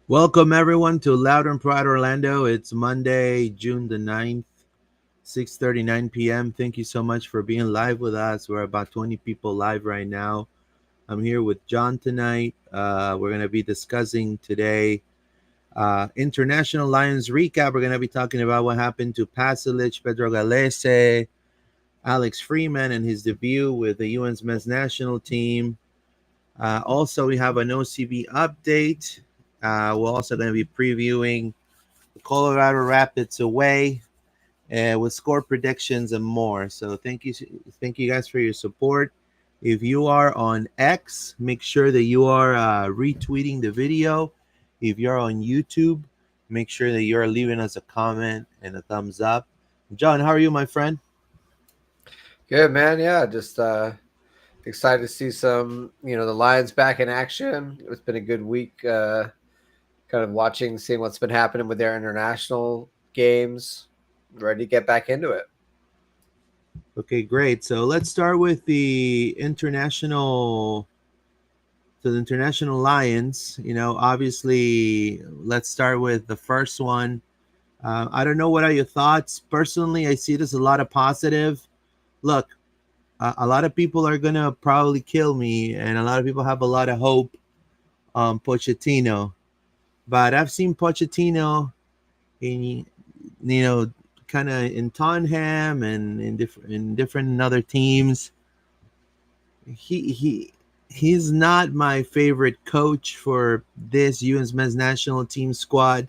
Welcome everyone to Loud and Proud Orlando. It's Monday, June the 9th, 6:39 p.m. Thank you so much for being live with us. We're about 20 people live right now. I'm here with John tonight. We're going to be discussing today International Lions recap. We're going to be talking about what happened to Pasalic, Pedro Galese, Alex Freeman, and his debut with the UN's men's national team. Also, we have an OCB update. We're also going to be previewing the Colorado Rapids away with score predictions and more. So thank you guys for your support. If you are on X, make sure that you are retweeting the video. If you're on YouTube, make sure that you're leaving us a comment and a thumbs up. John, how are you, my friend? Good, man. Yeah, just excited to see the Lions back in action. It's been a good week, kind of seeing what's been happening with their international games. Ready to get back into it. Okay, great. So let's start with the international lions. Obviously, let's start with the first one. I don't know, what are your thoughts. Personally, I see this a lot of positive. Look, a lot of people are gonna probably kill me, and a lot of people have a lot of hope on Pochettino. But I've seen Pochettino in, kind of in Tottenham and in different other teams. He's not my favorite coach for this UN's men's national team squad.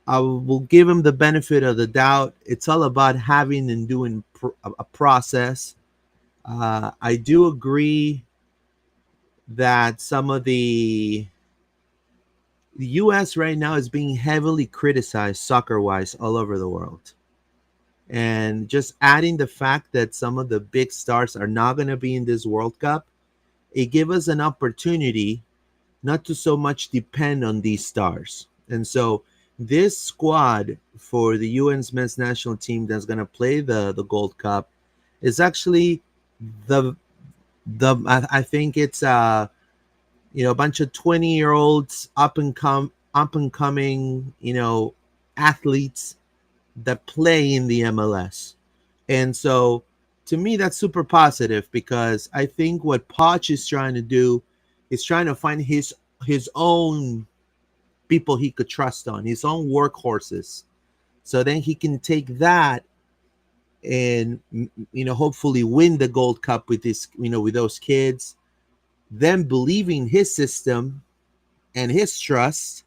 I will give him the benefit of the doubt. It's all about having and doing a process. I do agree that some of the U.S. right now is being heavily criticized soccer wise all over the world. And just adding the fact that some of the big stars are not going to be in this World Cup, it gives us an opportunity not to so much depend on these stars. And so this squad for the UN's men's national team that's going to play the Gold Cup is actually the I think it's a bunch of 20-year-olds up and coming athletes that play in the MLS. And so to me that's super positive, because I think what Poch is trying to do is trying to find his own people he could trust on, his own workhorses. So then he can take that and hopefully win the Gold Cup with with those kids, then believing his system and his trust,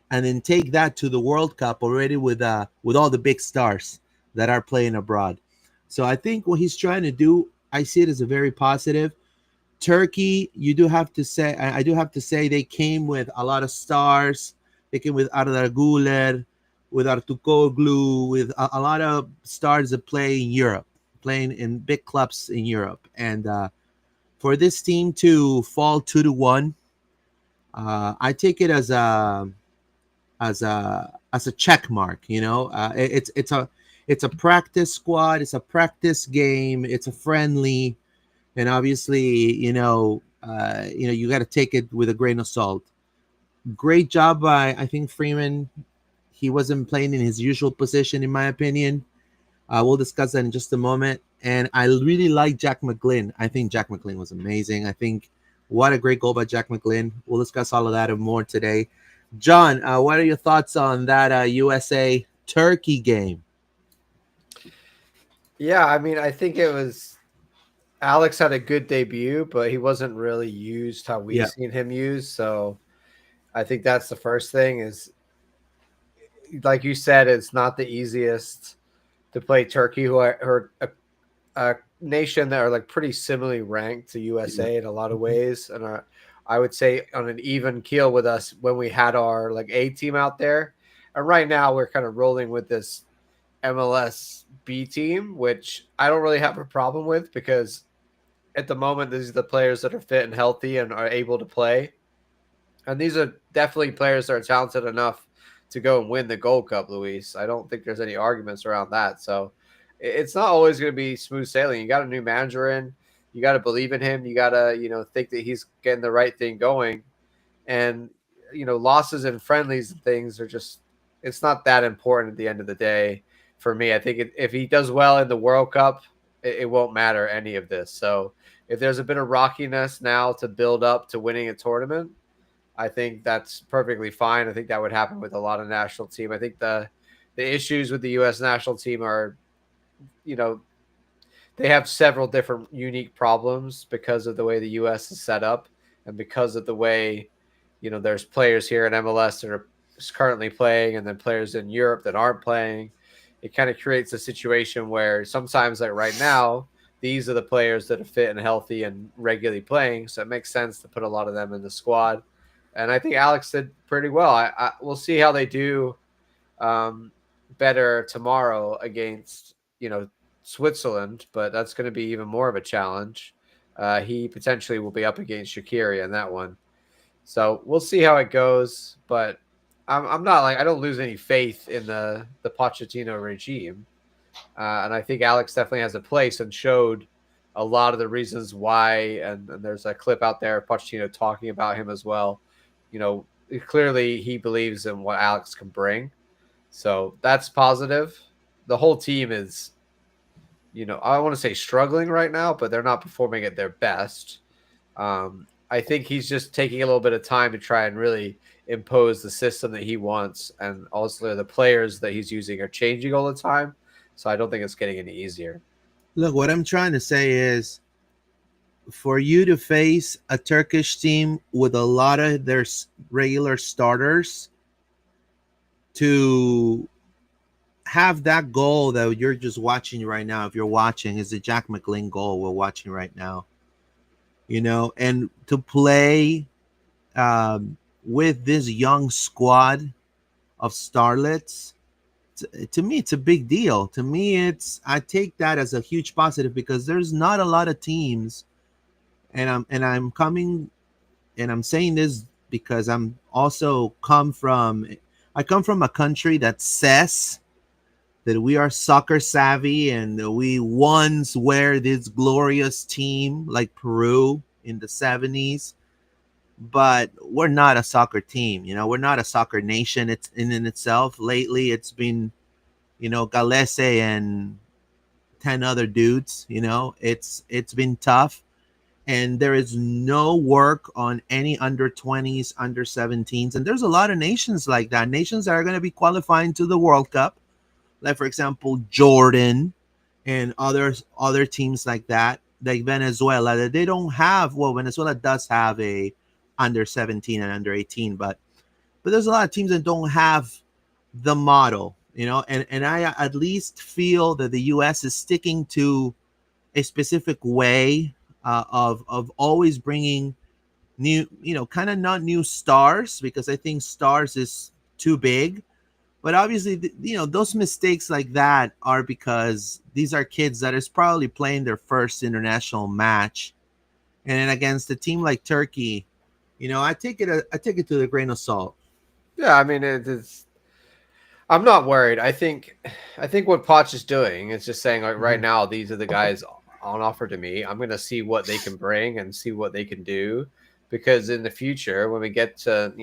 and then take that to the World Cup already with all the big stars that are playing abroad. So I think what he's trying to do, I see it as a very positive. Turkey, you do have to say, I do have to say, they came with a lot of stars. They came with Arda Güler, with Artukoglu, with a lot of stars that play in Europe, playing in big clubs in Europe. And for this team to fall 2-1, I take it as a check mark. It's a practice squad. It's a practice game. It's a friendly, and obviously, you got to take it with a grain of salt. Great job by, I think, Freeman. He wasn't playing in his usual position, in my opinion. We'll discuss that in just a moment. And I really like Jack McGlynn. I think Jack McGlynn was amazing. I think what a great goal by Jack McGlynn. We'll discuss all of that and more today. John, what are your thoughts on that USA Turkey game? Yeah, I mean, I think it was Alex had a good debut, but he wasn't really used how we've Yeah. seen him used. So I think that's the first thing is, like you said, it's not the easiest to play Turkey, who are a nation that are like pretty similarly ranked to Yeah. USA in a lot of Mhm. ways, and are, I would say, on an even keel with us when we had our like A team out there. And right now we're kind of rolling with this MLS B team, which I don't really have a problem with because at the moment these are the players that are fit and healthy and are able to play. And these are definitely players that are talented enough to go and win the Gold Cup, Luis. I don't think there's any arguments around that. So it's not always going to be smooth sailing. You got a new manager in. You got to believe in him. You got to, think that he's getting the right thing going. And losses in friendlies and things are just, it's not that important at the end of the day for me. I think if he does well in the World Cup, it won't matter any of this. So if there's a bit of rockiness now to build up to winning a tournament, I think that's perfectly fine. I think that would happen with a lot of national team. I think the issues with the U.S. national team are, you know, they have several different unique problems because of the way the U.S. is set up and because of the way, there's players here in MLS that are currently playing and then players in Europe that aren't playing. It kind of creates a situation where sometimes, like right now, these are the players that are fit and healthy and regularly playing. So it makes sense to put a lot of them in the squad. And I think Alex did pretty well. We'll see how they do um, better tomorrow against Switzerland, but that's going to be even more of a challenge. He potentially will be up against Shaqiri in that one, so we'll see how it goes. But I'm not like, I don't lose any faith in the Pochettino regime, and I think Alex definitely has a place and showed a lot of the reasons why. And there's a clip out there of Pochettino talking about him as well. You know, clearly he believes in what Alex can bring, so that's positive. The whole team is, I don't want to say struggling right now, but they're not performing at their best. I think he's just taking a little bit of time to try and really impose the system that he wants. And also, the players that he's using are changing all the time. So I don't think it's getting any easier. Look, what I'm trying to say is for you to face a Turkish team with a lot of their regular starters, to have that goal that you're just watching right now, if you're watching, is the Jack McLean goal we're watching right now, and to play with this young squad of starlets, to me, it's a big deal. To me, I take that as a huge positive because there's not a lot of teams, and I'm coming and I'm saying this because I come from a country that says that we are soccer savvy and we once were this glorious team like Peru in the 70s, but we're not a soccer team. We're not a soccer nation. It's in itself. Lately, it's been, Galese and 10 other dudes. It's been tough, and there is no work on any under 20s, under 17s. And there's a lot of nations like that, nations that are going to be qualifying to the World Cup, like for example Jordan and other teams like that, like Venezuela, that they don't have. Well, Venezuela does have a under 17 and under 18, but there's a lot of teams that don't have the model, and I at least feel that the US is sticking to a specific way of always bringing new, kind of not new stars, because I think stars is too big. But obviously, those mistakes like that are because these are kids that is probably playing their first international match, and then against a team like Turkey, I take it to the grain of salt. Yeah, I mean, it's. I'm not worried. I think what Poch is doing is just saying, like, right Mhm. now these are the guys on offer to me. I'm gonna see what they can bring and see what they can do, because in the future, when we get to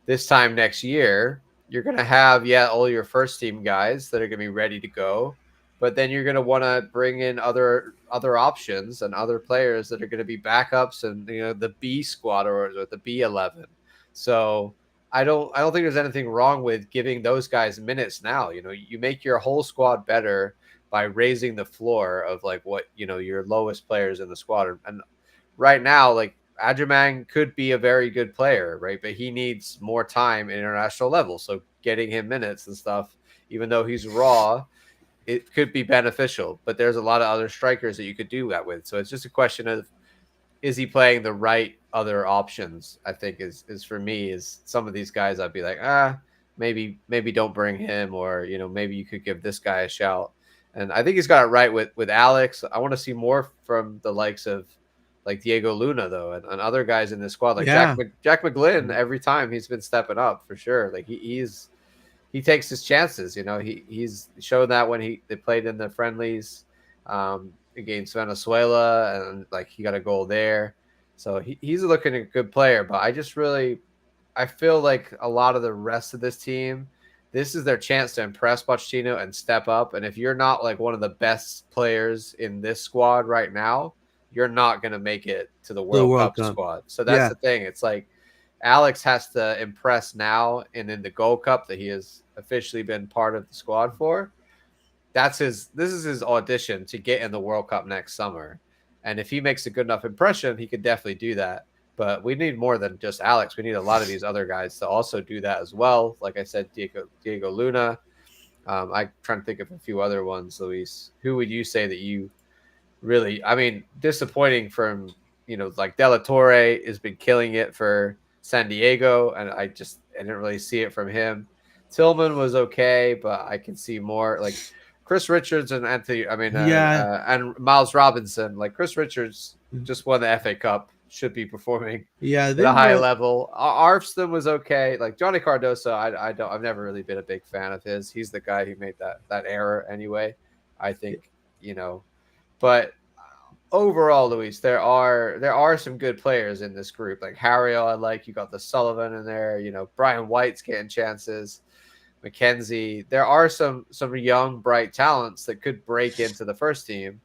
this time next year, you're going to have, yeah, all your first team guys that are going to be ready to go, but then you're going to want to bring in other options and other players that are going to be backups and the B squad or the B11. So I don't think there's anything wrong with giving those guys minutes now. You make your whole squad better by raising the floor of like what your lowest players in the squad are. And right now, like, Adjumang could be a very good player, right? But he needs more time at international level. So getting him minutes and stuff, even though he's raw, it could be beneficial. But there's a lot of other strikers that you could do that with. So it's just a question of, is he playing the right other options? I think is for me, is some of these guys I'd be like, maybe don't bring him, or maybe you could give this guy a shout. And I think he's got it right with Alex. I want to see more from the likes of like Diego Luna though, and other guys in this squad, like Yeah. Jack McGlynn. Every time he's been stepping up for sure. Like he takes his chances. He's shown that when they played in the friendlies against Venezuela, and like he got a goal there. So he's looking a good player. But I I feel like a lot of the rest of this team, this is their chance to impress Pochettino and step up. And if you're not like one of the best players in this squad right now, you're not going to make it to the The World World Cup Cup. squad. So that's Yeah. the thing. It's like Alex has to impress now, and in the Gold Cup that he has officially been part of the squad for, this is his audition to get in the World Cup next summer. And if he makes a good enough impression, he could definitely do that. But we need more than just Alex. We need a lot of these other guys to also do that as well. Like I said, Diego Luna. I'm trying to think of a few other ones, Luis. Who would you say that you really, I mean, disappointing from, like De La Torre has been killing it for San Diego, and I didn't really see it from him. Tillman was okay, but I can see more. Like Chris Richards and Yeah. and Miles Robinson. Like Chris Richards just won the FA Cup, should be performing Yeah, at a they've high been. level. Arfston was okay. Like Johnny Cardoso, I've never really been a big fan of his. He's the guy who made that error anyway. I think, but overall, Luis, there are some good players in this group. Like Harriel, I like. You got the Sullivan in there. Brian White's getting chances. McKenzie. There are some young, bright talents that could break into the first team.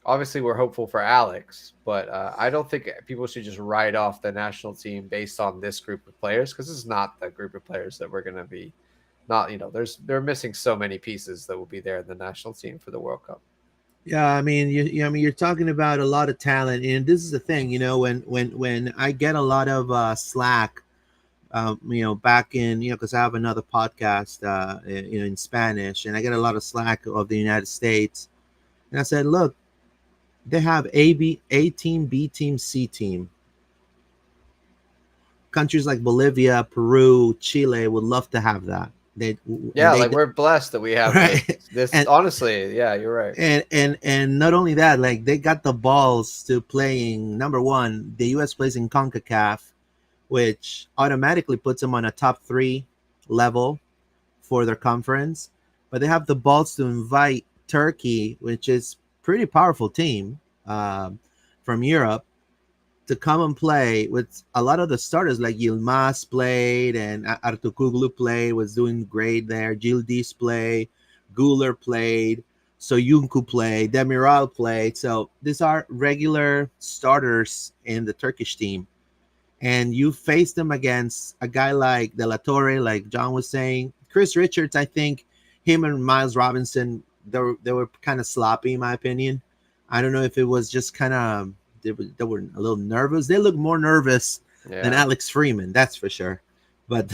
Obviously, we're hopeful for Alex, but I don't think people should just write off the national team based on this group of players, because this is not the group of players that we're going to be. Not they're missing so many pieces that will be there in the national team for the World Cup. Yeah, I mean, I mean, you're talking about a lot of talent, and this is the thing, when I get a lot of slack, back in, because I have another podcast, in Spanish, and I get a lot of slack of the United States, and I said, look, they have A team, B team, C team. Countries like Bolivia, Peru, Chile would love to have that. They and Yeah, they like we're blessed that we have this. right, This and honestly, yeah, you're right. and not only that, like they got the balls to playing number one. The U.S. plays in Concacaf, which automatically puts them on a top three level for their conference. But they have the balls to invite Turkey, which is pretty powerful team, from Europe, to come and play with a lot of the starters. Like Yilmaz played, and Artukoglu played, was doing great there. Gildis played, Guler played, Soyuncu played, Demiral played. So these are regular starters in the Turkish team. And you face them against a guy like De La Torre, like John was saying. Chris Richards, I think him and Miles Robinson, they were kind of sloppy, in my opinion. I don't know if it was just kind of they were a little nervous. They look more nervous than Yeah. Alex Freeman, that's for sure. But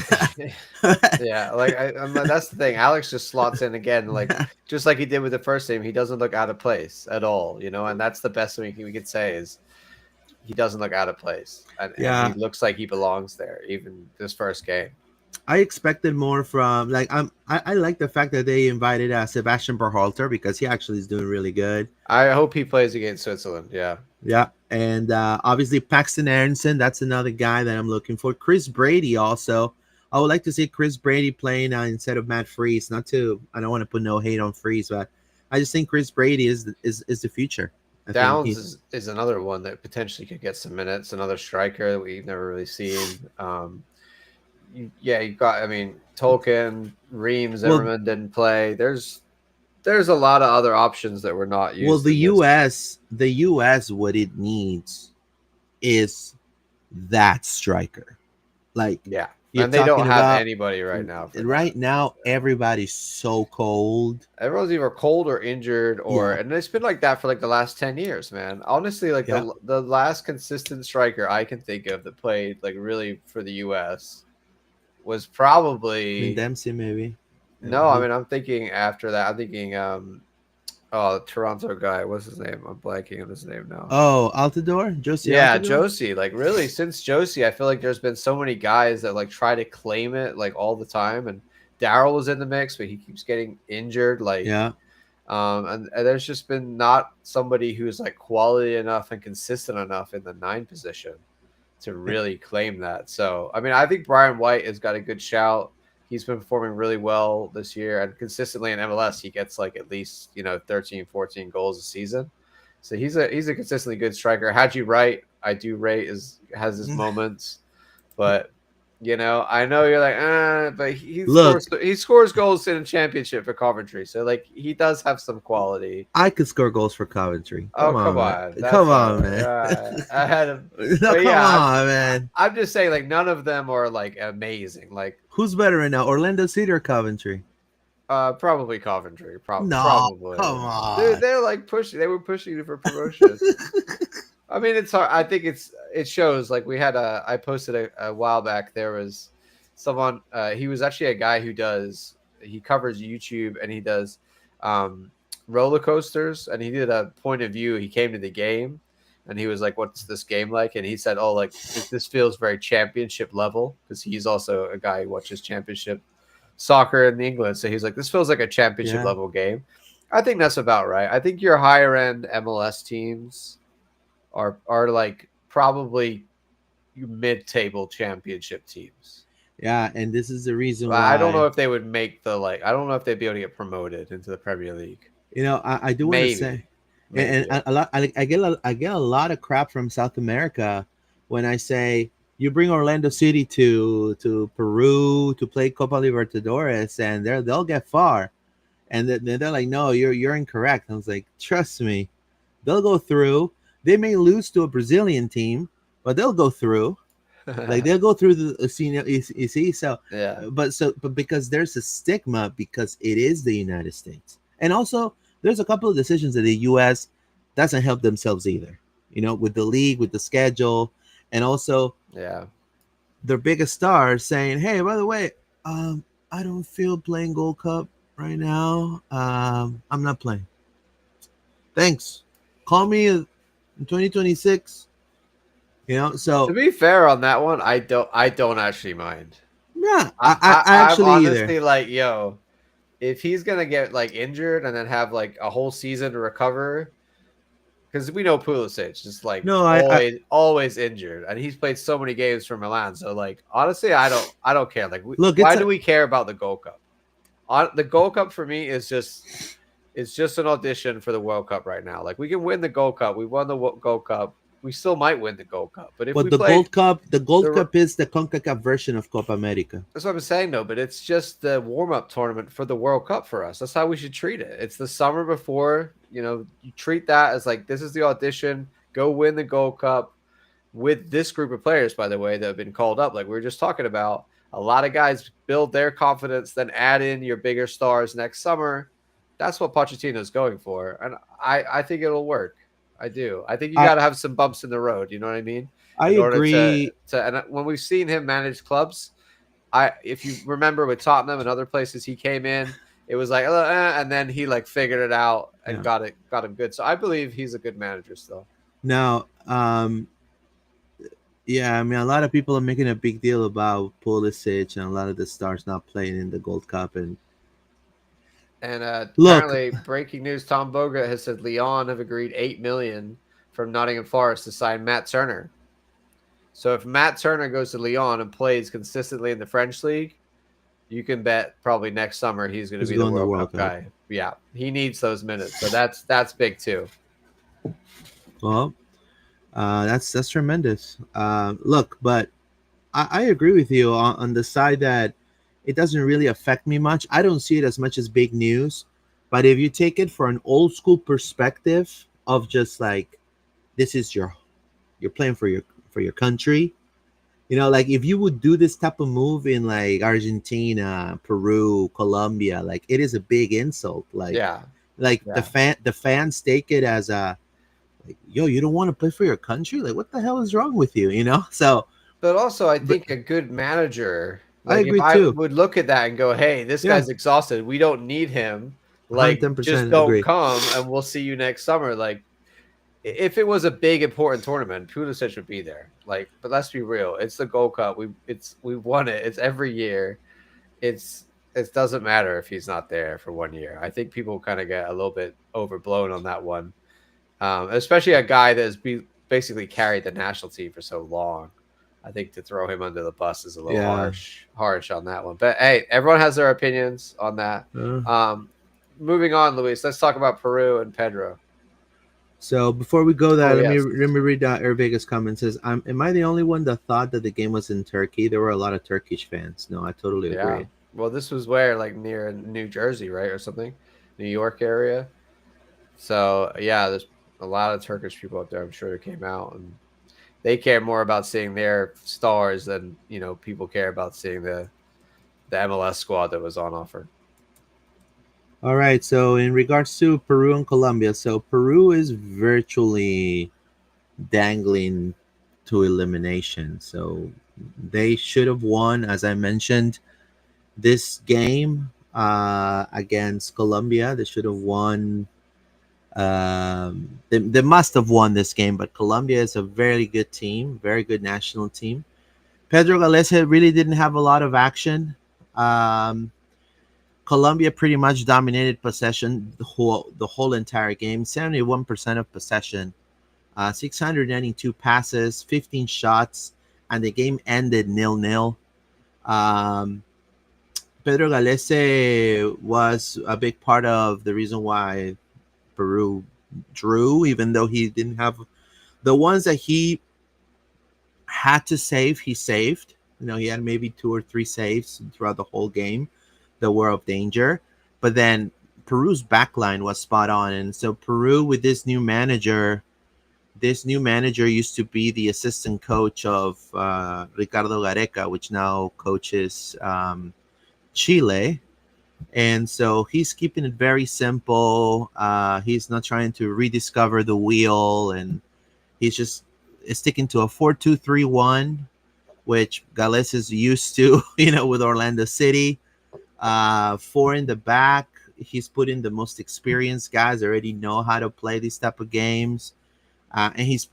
Yeah, like that's the thing. Alex just slots in again, like just like he did with the first team. He doesn't look out of place at all, and that's the best thing we could say is he doesn't look out of place, and he yeah, looks like he belongs there, even this first game. I expected more from, like, I like the fact that they invited Sebastian Berhalter, because he actually is doing really good. I hope he plays against Switzerland. Yeah. Yeah, and obviously Paxton Aronson, that's another guy that I'm looking for. Chris Brady also. I would like to see Chris Brady playing instead of Matt Freese. Not to, I don't want to put no hate on Freese, but I just think Chris Brady is the future. I think Downs he's is another one that potentially could get some minutes. Another striker that we've never really seen. You got. I mean, Tolkien, Reams, well. Zimmerman didn't play. There's a lot of other options that were not Well, used in this. The U.S. what it needs is that striker. Like, Yeah, you're and they don't talking have about anybody right now for that. right now. Everybody's so cold. Everyone's either cold or injured, Yeah, and it's been like that for like the last 10 years, man. Honestly, like yeah. the last consistent striker I can think of that played like really for the U.S. was I mean, probably Dempsey maybe. no. I Who? mean, I'm thinking after that. I'm thinking oh, the Toronto guy. What's his name? I'm blanking on his name now. Oh, Altidore, Josie Yeah, Altidore. Josie. Like really, since Josie, I feel like there's been so many guys that like try to claim it like all the time. And Daryl was in the mix, but he keeps getting injured. Like, Yeah. and there's just been not somebody who's like quality enough and consistent enough in the 9 position to really claim that. So, I mean, I think Brian White has got a good shout. He's been performing really well this year, and consistently in MLS, he gets like at least 13, 14 goals a season. So he's a consistently good striker. Haji Wright, I do rate has his moments, but You know, I know you're like, but Look, he scores goals in a championship for Coventry, so like he does have some quality. I could score goals for Coventry. Oh, Come come on, man. on, Come that's all on, right. man. I had him, No, but come yeah, on, man. I'm just saying like none of them are like amazing. Like Who's better right now, Orlando City or Coventry? probably Coventry, No, probably. come on. They're like pushing. They were pushing you for promotion. I mean, it's hard. I think it shows. Like we had I posted a while back. There was someone. He was actually a guy who does. He covers YouTube and he does um, roller coasters. And he did a point of view. He came to the game, and he was like, "What's this game like?" And he said, "Oh, like this feels very championship level," because he's also a guy who watches championship soccer in England. So he's like, "This feels like a championship Yeah, level game." I think that's about right. I think your higher end MLS teams are like probably mid table championship teams. yeah, and this is the reason I don't know why. if they would make the like. I don't know if they'd be able to get promoted into the Premier League. I do want to say, Maybe, maybe. and a lot, I get a lot of crap from South America when I say you bring Orlando City to Peru to play Copa Libertadores, and they'll get far, and then they're like, no, you're incorrect. I was like, trust me, they'll go through. They may lose to a Brazilian team, but they'll go through. Like they'll go through the you see Yeah, but because there's a stigma because it is the United States, and also there's a couple of decisions that the U.S. doesn't help themselves either, with the league, with the schedule, and also yeah. their biggest stars saying, hey, by the way, I don't feel playing Gold Cup right now. I'm not playing, thanks, call me in 2026. To So be fair on that one, I don't actually mind. yeah, I I'm actually either. honestly like, yo, if he's gonna get like injured and then have like a whole season to recover, because we know Pulisic is like No, I always injured, and he's played so many games for Milan. So like honestly, I don't care. Like, look. why do we care about the Gold Cup? The Gold Cup for me is just it's just an audition for the World Cup right now. Like we can win the Gold Cup. We won the Gold Cup. We still might win the Gold Cup, but if But we played The Gold the Cup is the Concacaf version of Copa America. that's what I'm saying, though. But it's just the warm up tournament for the World Cup for us. That's how we should treat it. It's the summer before. You know, you treat that as like this is the audition. Go win the Gold Cup with this group of players, by the way, that have been called up. Like we were just talking about, a lot of guys build their confidence, then add in your bigger stars next summer. That's what Pochettino's going for, and I think it'll work. I do. I think you I got to have some bumps in the road. You know what I mean? I In order agree. to and when we've seen him manage clubs, if you remember with Tottenham and other places he came in, it was like and then he like figured it out and Yeah. got him good. So I believe he's a good manager still. Now, yeah, I mean, a lot of people are making a big deal about Pulisic and a lot of the stars not playing in the Gold Cup. And And look, apparently, breaking news: Tom Boga has said Lyon have agreed 8 million from Nottingham Forest to sign Matt Turner. So if Matt Turner goes to Lyon and plays consistently in the French league, you can bet probably next summer he's going to he's be the going to the World World Cup Cup. guy. Yeah, he needs those minutes, so that's big too. Well, that's tremendous. Look, but I agree with you on the side that it doesn't really affect me much. I don't see it as much as big news, but if you take it for an old school perspective of just like this is you're playing for your country. Like if you would do this type of move in like Argentina, Peru, Colombia, like it is a big insult. Yeah, Like yeah. the fans take it as a like, yo, you don't want to play for your country? Like what the hell is wrong with you? So But also, I but think a good manager, I like if agree I too. would look at that and go, "Hey, this Yeah, guy's exhausted. We don't need him. Like, just 110% don't agree. come, and we'll see you next summer." Like, if it was a big important tournament, Pulisic would be there. Like, but let's be real, it's the Gold Cup. We've won it. It's every year. It's it doesn't matter if he's not there for 1 year. I think people kind of get a little bit overblown on that one, especially a guy that has basically carried the national team for so long. I think to throw him under the bus is a little Yeah. harsh on that one. But hey, everyone has their opinions on that. Uh, Um, moving on, Luis, let's talk about Peru and Pedro. So before we go Oh there, yes. let me read Air Vegas comment. Says, am I the only one that thought that the game was in Turkey? There were a lot of Turkish fans. No, I totally Yeah. agree. Well, this was where like near New Jersey, right, or something, New York area. So yeah, there's a lot of Turkish people up there. I'm sure that came out, and they care more about seeing their stars than people care about seeing the MLS squad that was on offer. All right. So in regards to Peru and Colombia, so Peru is virtually dangling to elimination. So they should have won, as I mentioned, this game against Colombia. They should have won. They must have won this game, but Colombia is a very good team, very good national team. Pedro Galese really didn't have a lot of action. Um, Colombia pretty much dominated possession the whole entire game. 71% of possession, 692 passes, 15 shots, and the game ended 0-0. Um, Pedro Galese was a big part of the reason why Peru drew, even though he didn't have the ones that he had to save. He saved. He had maybe two or three saves throughout the whole game that were of danger. But then Peru's backline was spot on, and so Peru with this new manager used to be the assistant coach of Ricardo Gareca, which now coaches Chile. And so he's keeping it very simple. He's not trying to rediscover the wheel, and he's just sticking to a 4-2-3-1, which Gales is used to, with Orlando City. Four in the back. He's putting the most experienced guys already know how to play these type of games. And he's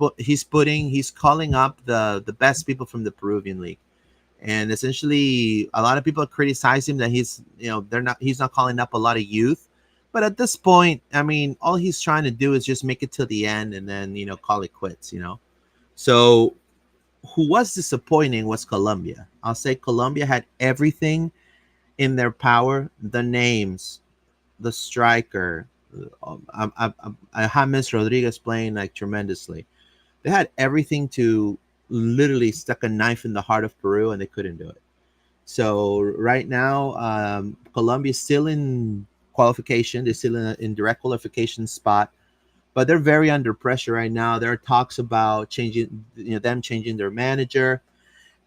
calling up the best people from the Peruvian league. And essentially, a lot of people criticize him that he's not calling up a lot of youth. But at this point, I mean, all he's trying to do is just make it to the end and then call it quits. So who was disappointing was Colombia. I'll say Colombia had everything in their power: the names, the striker, James Rodriguez playing like tremendously. They had everything to literally stuck a knife in the heart of Peru, and they couldn't do it. So right now, Colombia is still in qualification. They're still in direct qualification spot, but they're very under pressure right now. There are talks about them changing their manager.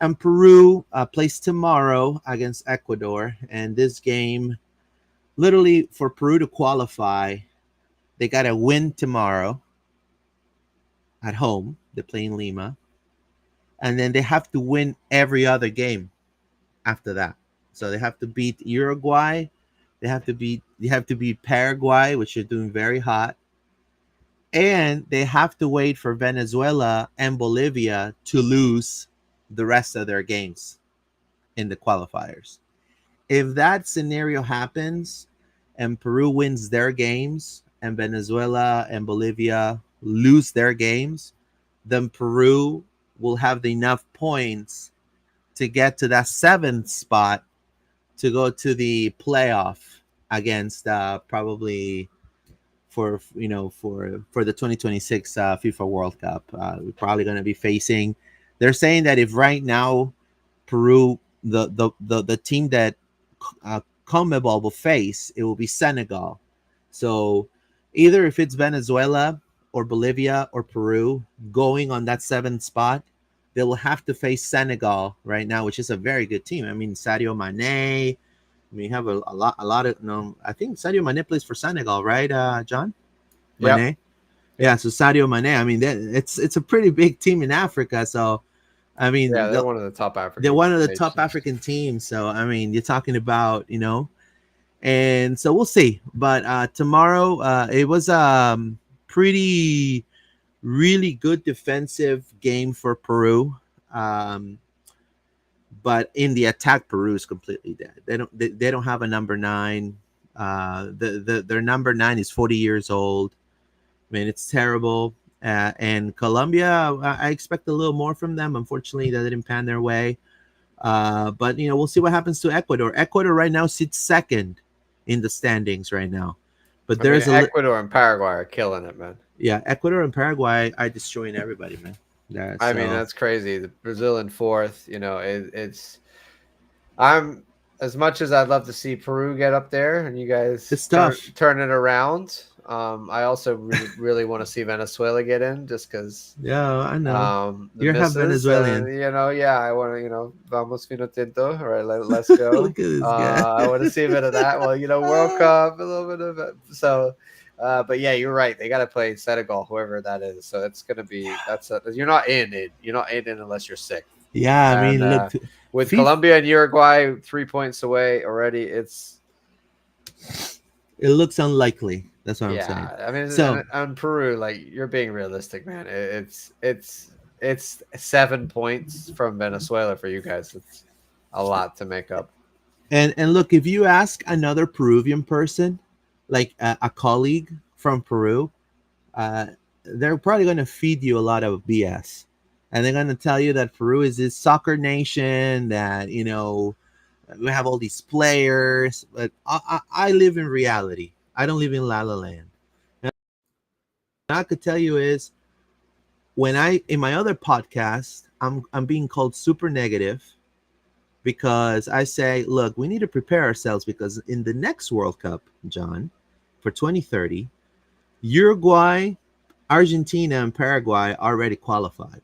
And Peru plays tomorrow against Ecuador, and this game, literally, for Peru to qualify, they got to win tomorrow at home. They play in Lima, and then they have to win every other game after that. So they have to beat Uruguay. They have to beat Paraguay, which are doing very hot, and they have to wait for Venezuela and Bolivia to lose the rest of their games in the qualifiers. If that scenario happens and Peru wins their games and Venezuela and Bolivia lose their games, then Peru will have enough points to get to that seventh spot to go to the playoff against probably for the 2026 FIFA World Cup. We're probably going to be facing. They're saying that if right now Peru, the team that CONMEBOL will face, it will be Senegal. So either if it's Venezuela or Bolivia or Peru going on that seventh spot, they will have to face Senegal right now, which is a very good team. I mean, Sadio Mane. We have a lot of no. I think Sadio Mane plays for Senegal, right, John? Yep. Mane. Yeah, Yep. so Sadio Mane. I mean, it's a pretty big team in Africa. So I Yeah, mean, they're one of the top they're African one of the top nations. African teams. So I mean, you're talking about and so we'll see. But tomorrow, it was pretty really good defensive game for Peru. Um, but in the attack, Peru is completely dead. They don't have a number nine. Their number nine is 40 years old. I mean, it's terrible. And Colombia, I expect a little more from them. Unfortunately, that didn't pan their way. But we'll see what happens to Ecuador. Ecuador right now sits second in the standings right now. But I mean, there's a Ecuador and Paraguay are killing it, man. Yeah, Ecuador and Paraguay are destroying everybody, man. Yeah, I mean, so that's crazy. The Brazil in fourth. It's I'm as much as I'd love to see Peru get up there and you guys it's turn tough. turn it around. I also really want to see Venezuela get in just because Yeah, I know. the You're half misses Venezuelan. and yeah, I want to vamos fino tinto. All right, let's go. Look at this guy. I want to see a bit of that. Well, World Cup, a little bit of it. So. But yeah, you're right. They got to play Senegal, whoever that is. So it's gonna be you're not in it. You're not in it unless you're sick. Yeah, I And mean, look, with FIFA. Colombia and Uruguay 3 points away already, it's It looks unlikely. That's what I'm saying. yeah. I mean, So, and Peru, like you're being realistic, man. It's 7 points from Venezuela for you guys. It's a lot to make up. and look, if you ask another Peruvian person, like a colleague from Peru, uh, they're probably going to feed you a lot of BS, and they're going to tell you that Peru is this soccer nation, that we have all these players. But I live in reality. I don't live in La La Land. And I could tell you is, when I in my other podcast, I'm being called super negative because I say, look, we need to prepare ourselves because in the next World Cup, John, for 2030, Uruguay, Argentina, and Paraguay already qualified.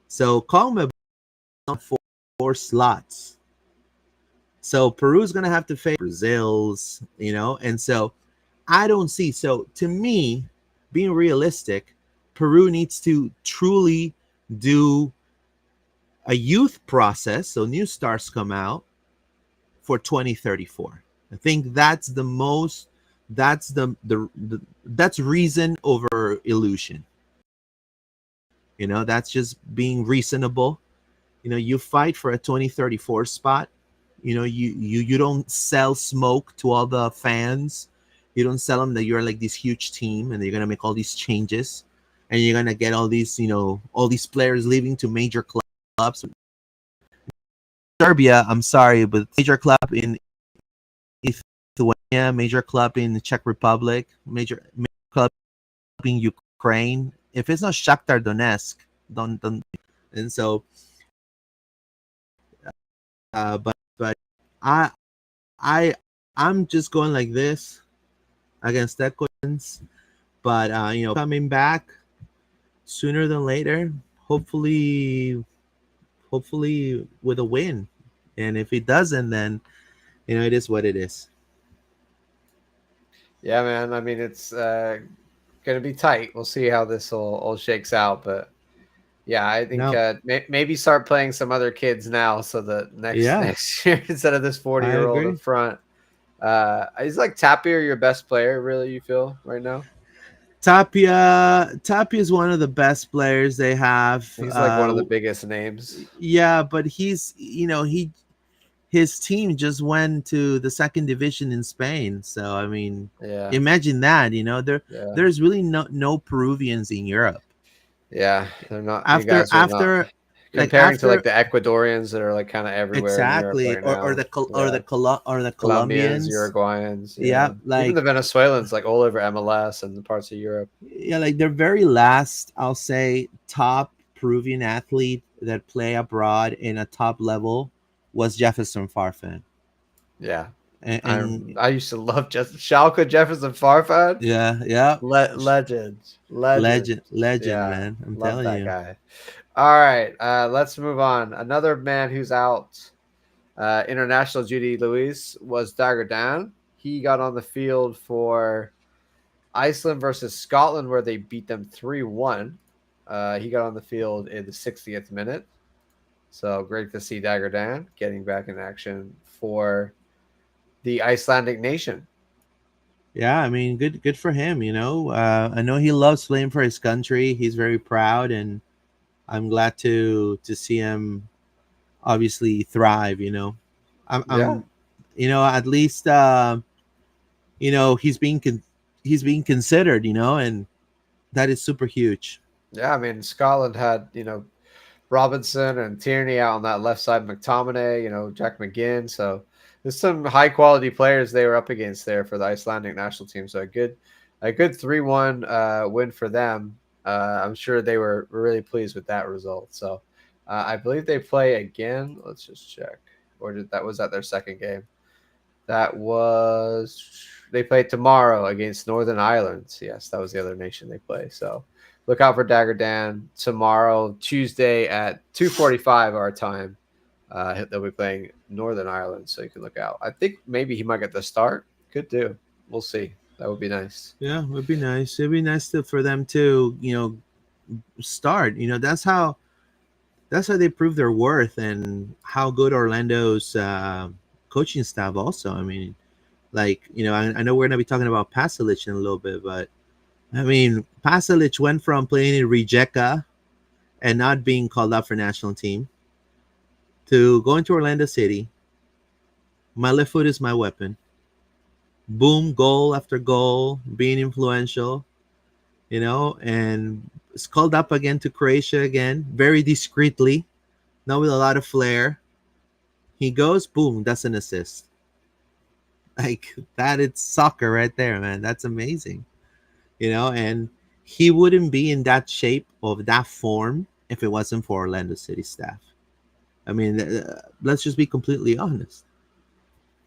So Colombo four slots. So Peru's gonna have to face Brazil's, and so I don't see. So to me, being realistic, Peru needs to truly do a youth process. So new stars come out for 2034. I think that's the most. That's reason over illusion. That's just being reasonable. You fight for a 2034 spot. You don't sell smoke to all the fans. You don't sell them that you're like this huge team and you're gonna make all these changes, and you're gonna get all these players leaving to major clubs. Serbia, I'm sorry, but major club in Lithuania, major club in the Czech Republic, major club in Ukraine. If it's not Shakhtar Donetsk, don't. And so, but I I I'm just going like this against Ecuadorians, but coming back sooner than later. Hopefully with a win, and if it doesn't, then it is what it is. Yeah, man. I mean, it's gonna be tight. We'll see how this all shakes out, but yeah, I think No, maybe start playing some other kids now, so that next yeah, next year instead of this 40 I year old up agree. front, is like Tapia your best player? Really, you feel right now? Tapia is one of the best players they have. He's like one of the biggest names. Yeah, but his team just went to the second division in Spain. So I mean, Yeah, imagine that. yeah, There's really no Peruvians in Europe. yeah. They're not. You After guys are not after like comparing to like after the Ecuadorians that are like kind of everywhere in Europe exactly, right or now. the Yeah, Colombians, Colombians. Uruguayans, Yeah, yeah, even like the Venezuelans, like all over MLS and the parts of Europe. yeah, like their very last, I'll say, top Peruvian athlete that play abroad in a top level was Jefferson Farfan. Yeah, And I used to love Schalke Jefferson Farfad. yeah, yeah, Legend. legend, Yeah, man. I'm love telling that you. guy. All right, let's move on. Another man who's out, international duty, Luis, was Dagerdan. He got on the field for Iceland versus Scotland, where they beat them 3-1. He got on the field in the 60th minute. So great to see Dagerdan getting back in action for the Icelandic nation. Yeah, I mean, good for him. I know he loves playing for his country. He's very proud, and I'm glad to see him obviously thrive. Yeah. At least he's being considered. And that is super huge. Yeah, I mean, Scotland had, Robinson and Tierney out on that left side, McTominay, Jack McGinn. So there's some high quality players they were up against there for the Icelandic national team. So a good 3-1 win for them. I'm sure they were really pleased with that result. So I believe they play again. Let's just check. Or that was at their second game. That was they play tomorrow against Northern Ireland. Yes, that was the other nation they play. So look out for Dagger Dan tomorrow, Tuesday at 2:45 our time. They'll be playing Northern Ireland, so you can look out. I think maybe he might get the start. Could do. We'll see. That would be nice. Yeah, it would be nice. It'd be nice for them to, start. That's how they prove their worth and how good Orlando's coaching staff also. I mean, like, I know we're gonna be talking about Pasalic in a little bit, but I mean, Pasalic went from playing in Rijeka and not being called up for national team to going to Orlando City. My left foot is my weapon. Boom, goal after goal, being influential, and it's called up again to Croatia again, very discreetly, not with a lot of flair. He goes, boom, that's an assist. Like that, it's soccer right there, man. That's amazing, and he wouldn't be in that shape of that form if it wasn't for Orlando City staff. I mean, let's just be completely honest,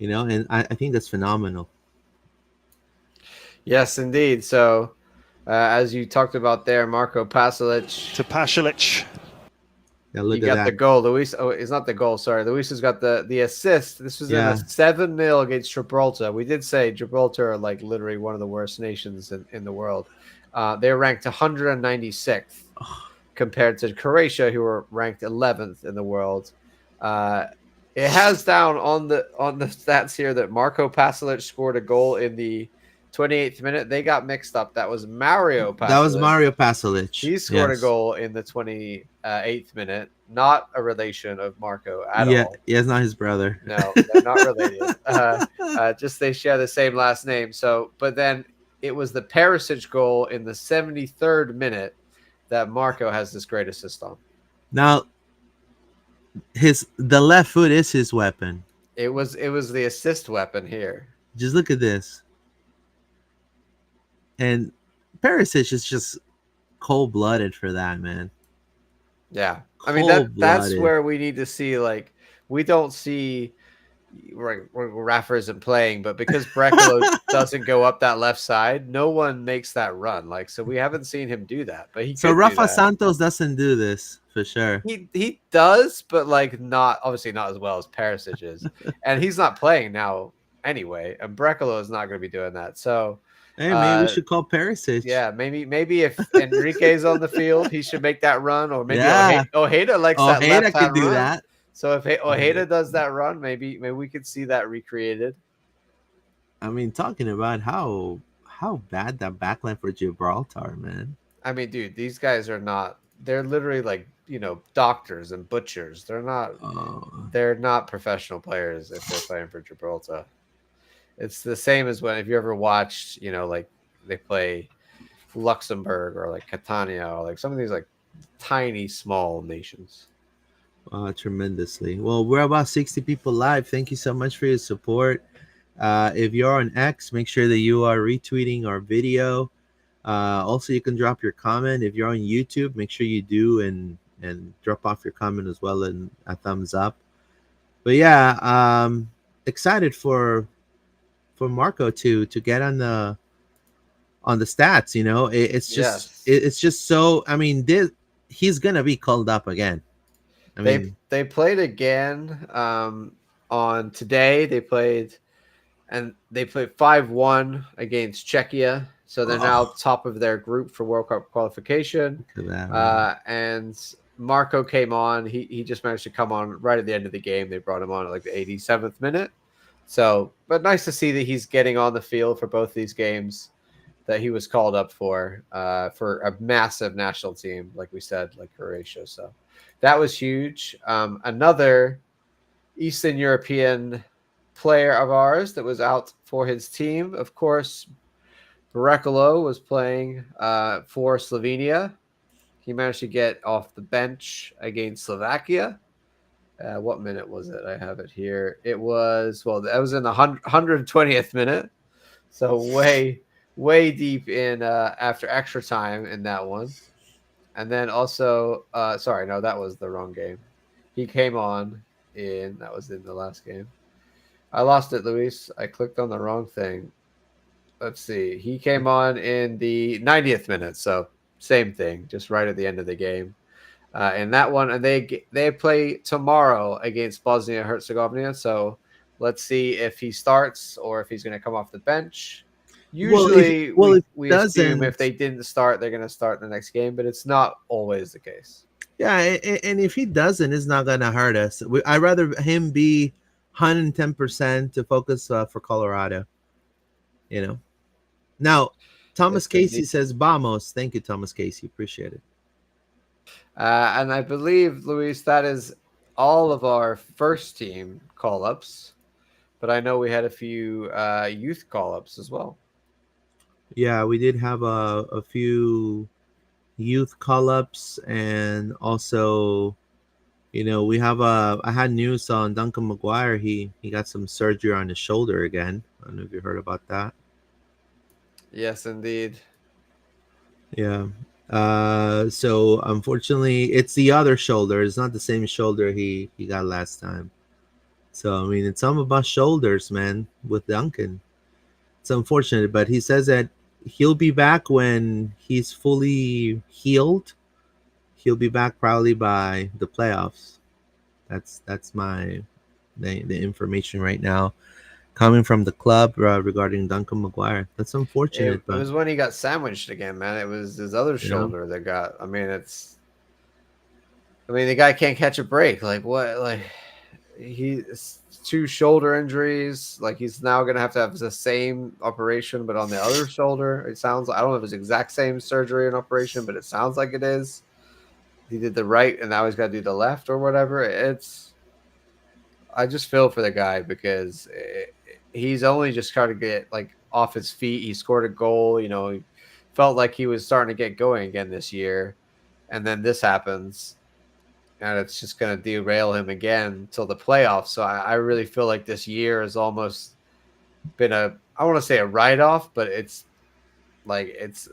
and I think that's phenomenal. Yes, indeed. So, as you talked about there, Marco Pasalic To Pasalic. Yeah, you look at got that. the goal. Luis, it's not the goal. Sorry, Luis has got the assist. This was in Yeah. a 7-0 against Gibraltar. We did say Gibraltar are like literally one of the worst nations in the world. They're ranked 196th compared to Croatia, who were ranked 11th in the world. It has down on the stats here that Marco Pasalic scored a goal in the 28th minute. They got mixed up. That was Mario Pasalic. That was Mario Pasalic. He scored a goal in the 28th minute. Not a relation of Marco at all. Yeah, it's not his brother. No, they're not related. Just they share the same last name. So, but then it was the Perisic goal in the 73rd minute that Marco has this great assist on. Now, the left foot is his weapon. It was the assist weapon here. Just look at this. And Perisic is just cold-blooded for that, man. Yeah. I mean, that's where we need to see, like, we don't see Rafa isn't playing, but because Brekalo doesn't go up that left side, no one makes that run. Like, so we haven't seen him do that. But he so Rafa Santos doesn't do this for sure. He does, but like obviously not as well as Perisic is, and he's not playing now anyway. And Brekalo is not going to be doing that. So. Hey, maybe we should call Perisic. Yeah, maybe if Enrique's on the field, he should make that run, or maybe Ojeda likes that left hand do run. that. So if Ojeda does that run, maybe we could see that recreated. I mean, talking about how bad that backline for Gibraltar, man. I mean, dude, these guys are not. They're literally like doctors and butchers. They're not. They're not professional players if they're playing for Gibraltar. It's the same as if you ever watched, like they play Luxembourg or like Catania or like some of these like tiny, small nations. Tremendously. Well, we're about 60 people live. Thank you so much for your support. If you're on X, make sure that you are retweeting our video. Also, you can drop your comment. If you're on YouTube, make sure you do and drop off your comment as well and a thumbs up. But yeah, excited for Marco to get on the stats. It's just it's just so. I mean, he's gonna be called up again. I mean, they played again on today. They played 5-1 against Czechia, so they're now top of their group for World Cup qualification. Look at that, and Marco came on. He just managed to come on right at the end of the game. They brought him on at like the 87th minute. So, but nice to see that he's getting on the field for both these games that he was called up for a massive national team, like we said, like Croatia. So that was huge. Another Eastern European player of ours that was out for his team, of course, Brekalo was playing for Slovenia. He managed to get off the bench against Slovakia. What minute was it? I have it here. It was, that was in the 120th minute. So way way deep in after extra time in that one. And then also, sorry, no, that was the wrong game. He came on in that was in the last game. I lost it, Luis. I clicked on the wrong thing. Let's see. He came on in the 90th minute, so same thing, just right at the end of the game. In that one, and they play tomorrow against Bosnia Herzegovina. So let's see if he starts or if he's going to come off the bench. Usually, If we assume if doesn't, they didn't start, they're going to start the next game, but it's not always the case. yeah, and if he doesn't, it's not gonna hurt us. I'd rather him be 110% to focus for Colorado. You know. Now, Thomas Yes, indeed. Casey says, "Vamos." Thank you, Thomas Casey. Appreciate it. And I believe, Luis, that is all of our first team call ups. But I know we had a few youth call ups as well. Yeah, we did have a few youth call ups, and also, we have I had news on Duncan McGuire. He got some surgery on his shoulder again. I don't know if you heard about that. Yes, indeed. Yeah. So unfortunately, it's the other shoulder. It's not the same shoulder he got last time. So I mean, it's some of my shoulders, man, with Duncan. It's unfortunate, but he says that he'll be back when he's fully healed. He'll be back probably by the playoffs. That's the information right now coming from the club regarding Duncan McGuire. That's unfortunate, It but was when he got sandwiched again, man. It was his other you know, shoulder that got. I mean, the guy can't catch a break. Like what? Like he's two shoulder injuries. Like he's now gonna have to have the same operation, but on the other shoulder. It sounds. I don't know if it's exact same surgery and operation, but it sounds like it is. He did the right, and now he's got to do the left or whatever. I just feel for the guy because he's only just trying to get like off his feet. He scored a goal. He felt like he was starting to get going again this year, and then this happens, and it's just going to derail him again till the playoffs. So I really feel like this year has almost been I want to say a write off, but it's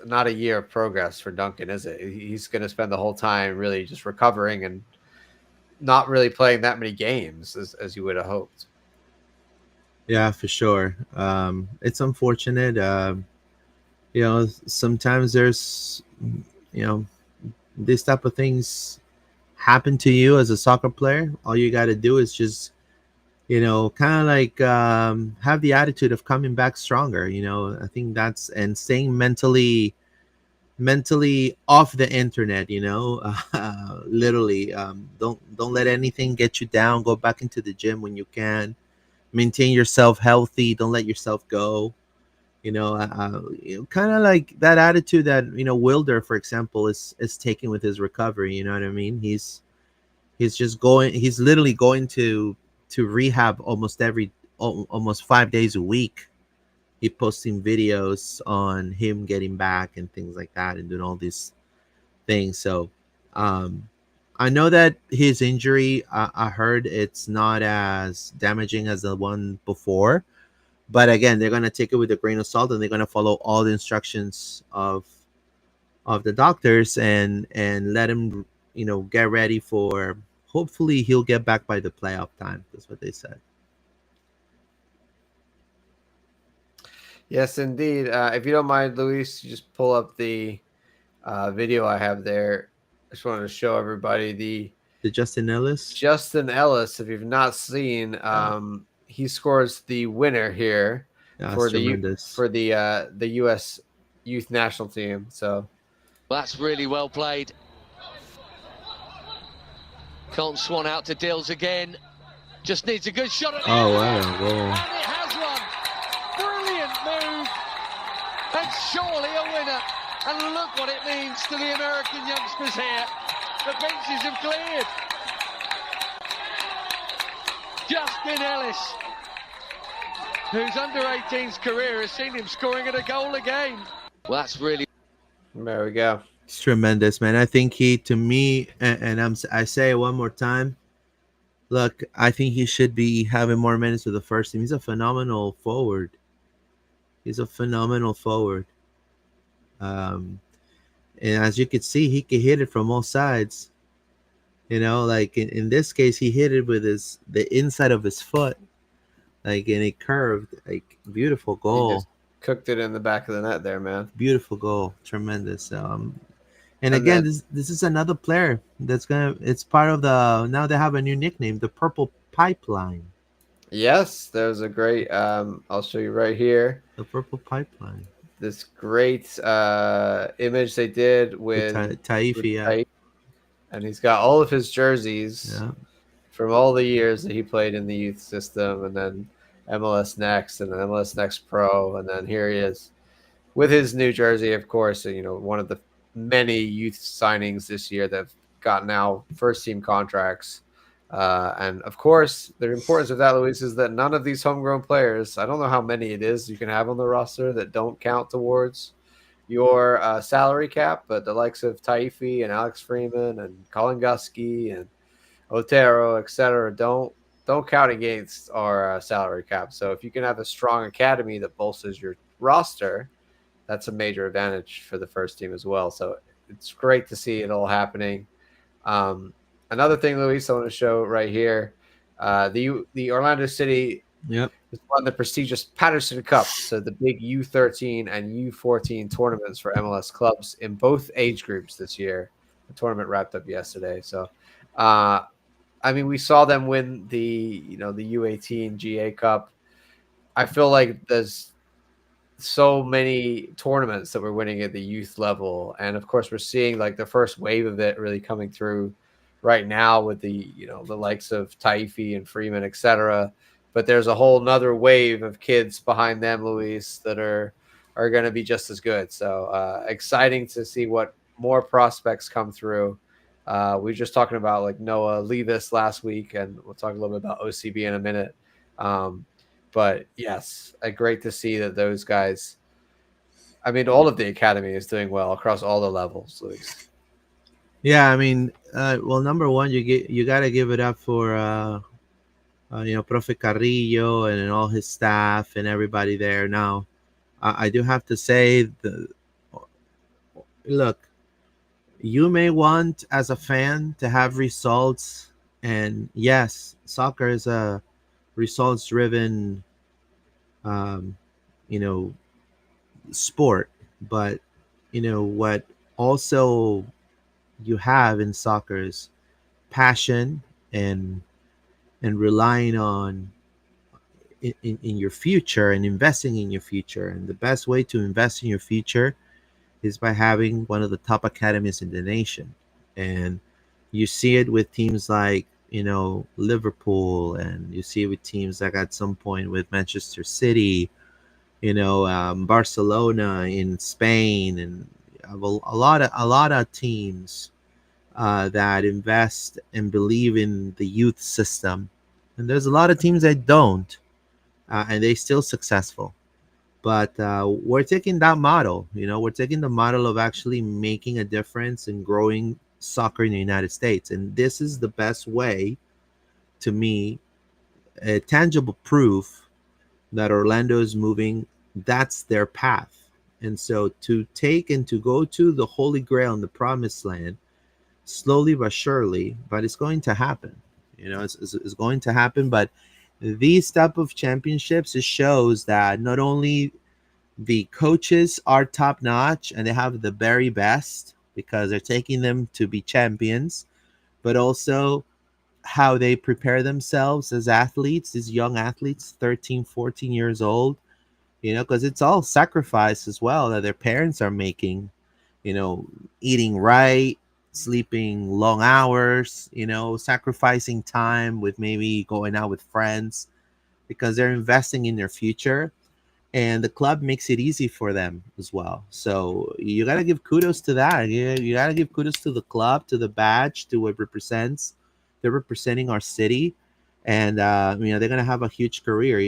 not a year of progress for Duncan, is it? He's going to spend the whole time really just recovering and not really playing that many games as you would have hoped. yeah, for sure. It's unfortunate. Sometimes there's, you know, this type of things happen to you as a soccer player. All you got to do is just, kind of like have the attitude of coming back stronger. I think that's and staying mentally off the internet. Literally, don't let anything get you down. Go back into the gym when you can. Maintain yourself healthy. Don't let yourself go. Kind of like that attitude that Wilder, for example, is taking with his recovery. You know what I mean? He's just going. He's literally going to rehab almost 5 days a week. He posting videos on him getting back and things like that, and doing all these things. So, um, I know that his injury. I heard it's not as damaging as the one before, but again, they're gonna take it with a grain of salt, and they're gonna follow all the instructions of the doctors, and let him get ready for. Hopefully, he'll get back by the playoff time. That's what they said. Yes, indeed. If you don't mind, Luis, you just pull up the video I have there. I just wanted to show everybody the The Justin Ellis. Justin Ellis. If you've not seen, Yeah, he scores the winner here that's for tremendous. the U.S. youth national team. So That's really well played. Can't swan out to Dills again. Just needs a good shot at the Oh, end. what a goal. And it has one. Brilliant move. And surely a winner. And look what it means to the American youngsters here. The benches have cleared. Justin Ellis, whose under-18s career has seen him scoring at a goal a game. Well, that's really... there we go. It's tremendous, man. I think he, to me, and I say it one more time. Look, I think he should be having more minutes with the first team. He's a phenomenal forward. He's a phenomenal forward. Um, and as you could see, he could hit it from all sides. Like in this case, he hit it with the inside of his foot, like, and it curved, like, beautiful He goal, just cooked it in the back of the net there, man. beautiful goal, tremendous. And And again, then this is another player that's gonna. It's part of the. Now they have a new nickname, the Purple Pipeline. yes, there's a great. I'll show you right here. The Purple Pipeline This great image they did with with Taifi. Yeah, Type, and he's got all of his jerseys yeah, from all the years that he played in the youth system, and then MLS Next, and then MLS Next Pro, and then here he is with his new jersey, of course. One of the many youth signings this year that have got now first team contracts. And of course, the importance of that, Luis, is that none of these homegrown players, I don't know how many it is you can have on the roster that don't count towards your salary cap, but the likes of Taifi and Alex Freeman and Colin Gusky and Otero, etc., don't count against our salary cap. So if you can have a strong academy that bolsters your roster, that's a major advantage for the first team as well. So it's great to see it all happening. Um, Another thing, Luis, I want to show right here, the Orlando City yep. has won the prestigious Patterson Cup, so the big U13 and U14 tournaments for MLS clubs in both age groups this year. The tournament wrapped up yesterday, so I mean, we saw them win the U18 GA Cup. I feel like there's so many tournaments that we're winning at the youth level, and of course we're seeing like the first wave of it really coming through right now with the likes of Taifi and Freeman, etc. But there's a whole nother wave of kids behind them, Luis, that are going to be just as good. So exciting to see what more prospects come through. We were just talking about like Noah Levis last week, and we'll talk a little bit about OCB in a minute. But yes, great to see that those guys. I mean, all of the academy is doing well across all the levels, Luis. Yeah, I mean, well, number one, you gotta give it up for Profe Carrillo and all his staff and everybody there. Now, I do have to say, look, you may want as a fan to have results, and yes, soccer is a results driven, um, you know, sport, but what also you have in soccer is passion and relying on in your future and investing in your future. And the best way to invest in your future is by having one of the top academies in the nation. And you see it with teams like Liverpool, and you see it with teams like at some point with Manchester City, Barcelona in Spain, and a lot of teams that invest and believe in the youth system. And there's a lot of teams that don't, and they still successful. But we're taking that model. We're taking the model of actually making a difference and growing soccer in the United States. And this is the best way, to me, a tangible proof that Orlando is moving. That's their path. And so to take and to go to the Holy Grail in the Promised Land, slowly but surely, but it's going to happen. It's going to happen. But these type of championships, it shows that not only the coaches are top notch and they have the very best because they're taking them to be champions, but also how they prepare themselves as athletes, these young athletes, 13, 14 years old, because it's all sacrifice as well that their parents are making, eating right, sleeping long hours, sacrificing time with maybe going out with friends because they're investing in their future. And the club makes it easy for them as well. So you got to give kudos to that. You got to give kudos to the club, to the badge, to what it represents. They're representing our city. And, they're going to have a huge career.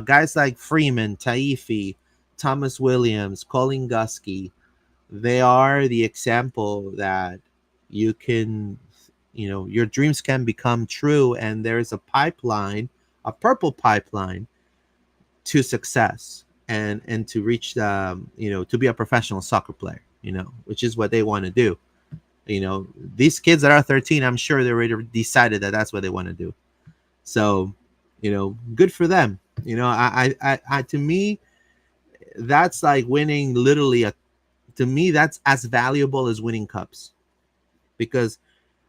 Guys like Freeman, Taifi, Thomas Williams, Colin Gusky, they are the example that you can, your dreams can become true. And there's a pipeline, a purple pipeline to success. and to reach the to be a professional soccer player, which is what they want to do. These kids that are 13, I'm sure they already decided that that's what they want to do. So, good for them. To me, that's like winning literally to me, that's as valuable as winning cups, because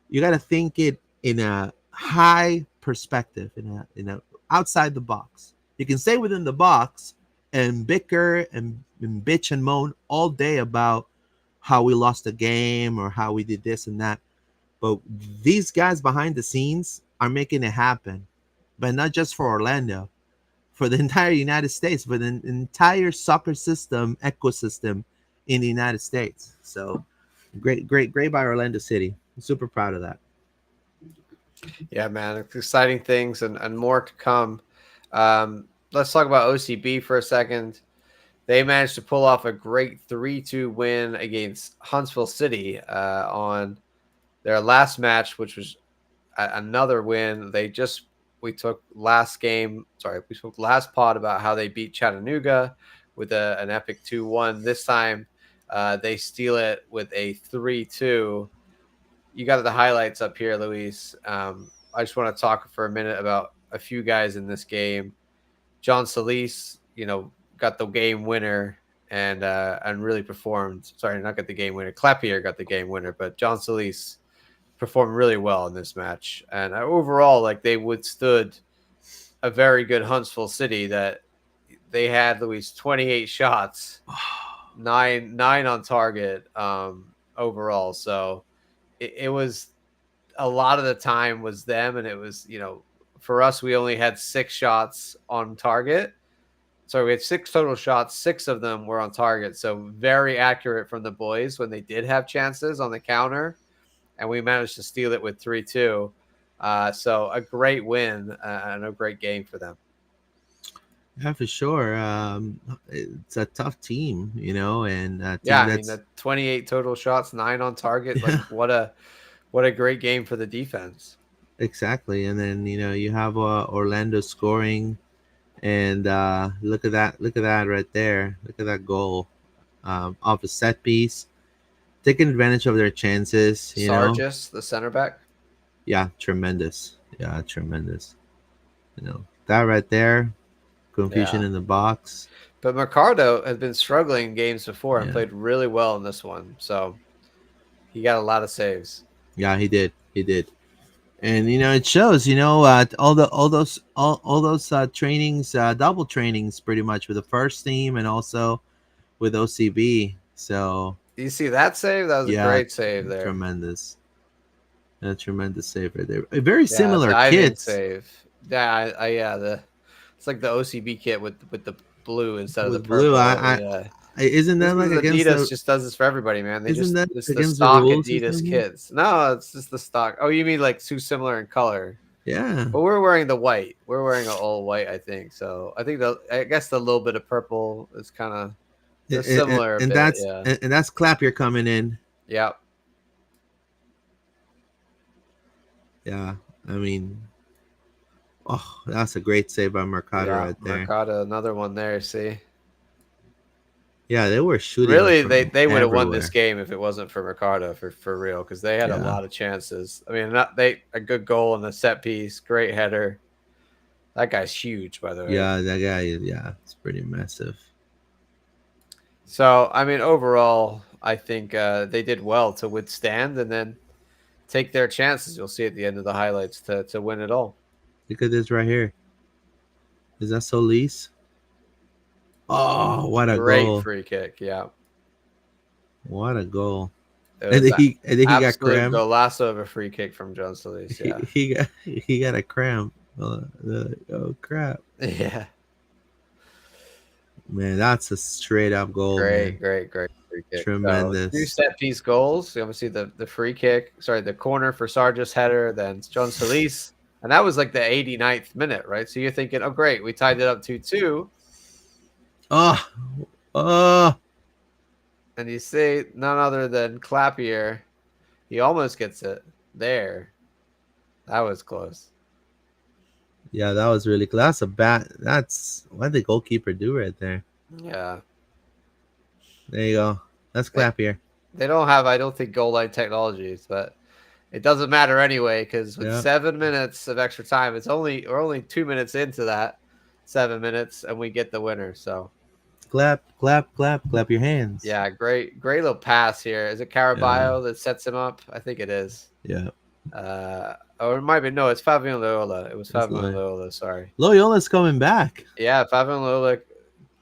you got to think it in a high perspective, in a outside the box. You can stay within the box and bicker and bitch and moan all day about how we lost the game or how we did this and that. But these guys behind the scenes are making it happen. But not just for Orlando, for the entire United States, for the entire soccer system, ecosystem in the United States. So great by Orlando City. I'm super proud of that. Yeah, man, it's exciting things and more to come. Let's talk about OCB for a second. They managed to pull off a great 3-2 win against Huntsville City on their last match, which was another win. We took last pod about how they beat Chattanooga with an epic 2-1. This time they steal it with a 3-2. You got the highlights up here, Luis. I just want to talk for a minute about a few guys in this game. John Solis, got the game winner and really performed. Sorry, not got the game winner. Clapier got the game winner, but John Solis performed really well in this match. And overall, like, they withstood a very good Huntsville City that they had, Luis, 28 shots, nine on target overall. So it was a lot of the time was them, and it was, for us, we only had 6 shots on target. So we had 6 total shots. 6 of them were on target. So very accurate from the boys when they did have chances on the counter. And we managed to steal it with 3-2. So a great win and a great game for them. Yeah, for sure. It's a tough team, and the 28 total shots, 9 on target. Yeah. Like what a great game for the defense. Exactly. And then you have Orlando scoring, and look at that right there. Look at that goal off a set piece, taking advantage of their chances. Sargis, the center back. Yeah, tremendous. Yeah, tremendous. That right there, confusion in the box. But Mercado has been struggling games before and played really well in this one. So he got a lot of saves. Yeah, he did. And it shows. All those trainings, double trainings, pretty much with the first team and also with OCB. So you see that save? That was a great save there. Tremendous. A tremendous save right there. A very similar kit save. Yeah, it's like the OCB kit with the blue instead of the blue. purple. Isn't that like against Adidas just does this for everybody, man. Isn't that it's against the stock the rules Adidas kits? No, it's just the stock. Oh, you mean like too similar in color? Yeah. But we're wearing the white. We're wearing an all white, I think. So I think I guess the little bit of purple is kind of similar. And that's Clapier coming in. Yeah. Yeah, I mean, that's a great save by Mercado right there. Mercado, another one there. See. Yeah, they were shooting. Really, they would have won this game if it wasn't for Mercado, for real, because they had a lot of chances. I mean, a good goal and a set piece, great header. That guy's huge, by the way. Yeah, that guy is. Yeah, it's pretty massive. So, I mean, overall, I think they did well to withstand and then take their chances. You'll see at the end of the highlights to win it all. Look at this right here. Is that Solis? Oh, what a great goal! Free kick, yeah. What a goal! And then he got cramp. Golazo of a free kick from John Solis. Yeah, he got a cramp. Oh crap! Yeah, man, that's a straight up goal. Great free kick. Tremendous. So, 2 set piece goals. You obviously the free kick. Sorry, the corner for Sargis header. Then John Solis, and that was like the 89th minute, right? So you're thinking, oh great, we tied it up 2-2. And you see none other than Clapier. He almost gets it there. That was close. Yeah, that was really close. That's what did the goalkeeper do right there? Yeah. There you go. Let's They, clap here. they don't have, I don't think, goal line technologies, but it doesn't matter anyway because with Yeah. 7 minutes of extra time, we're only 2 minutes into that 7 minutes, and we get the winner. So Clap, clap, clap, clap your hands. yeah, great little pass here. Is it Yeah. Caraballo that sets him up? I think it is. Yeah. Or it might be no, it's Fabian Loyola. It was That's Fabian Loyola. Sorry. Loyola's coming back. Yeah, Fabian Loyola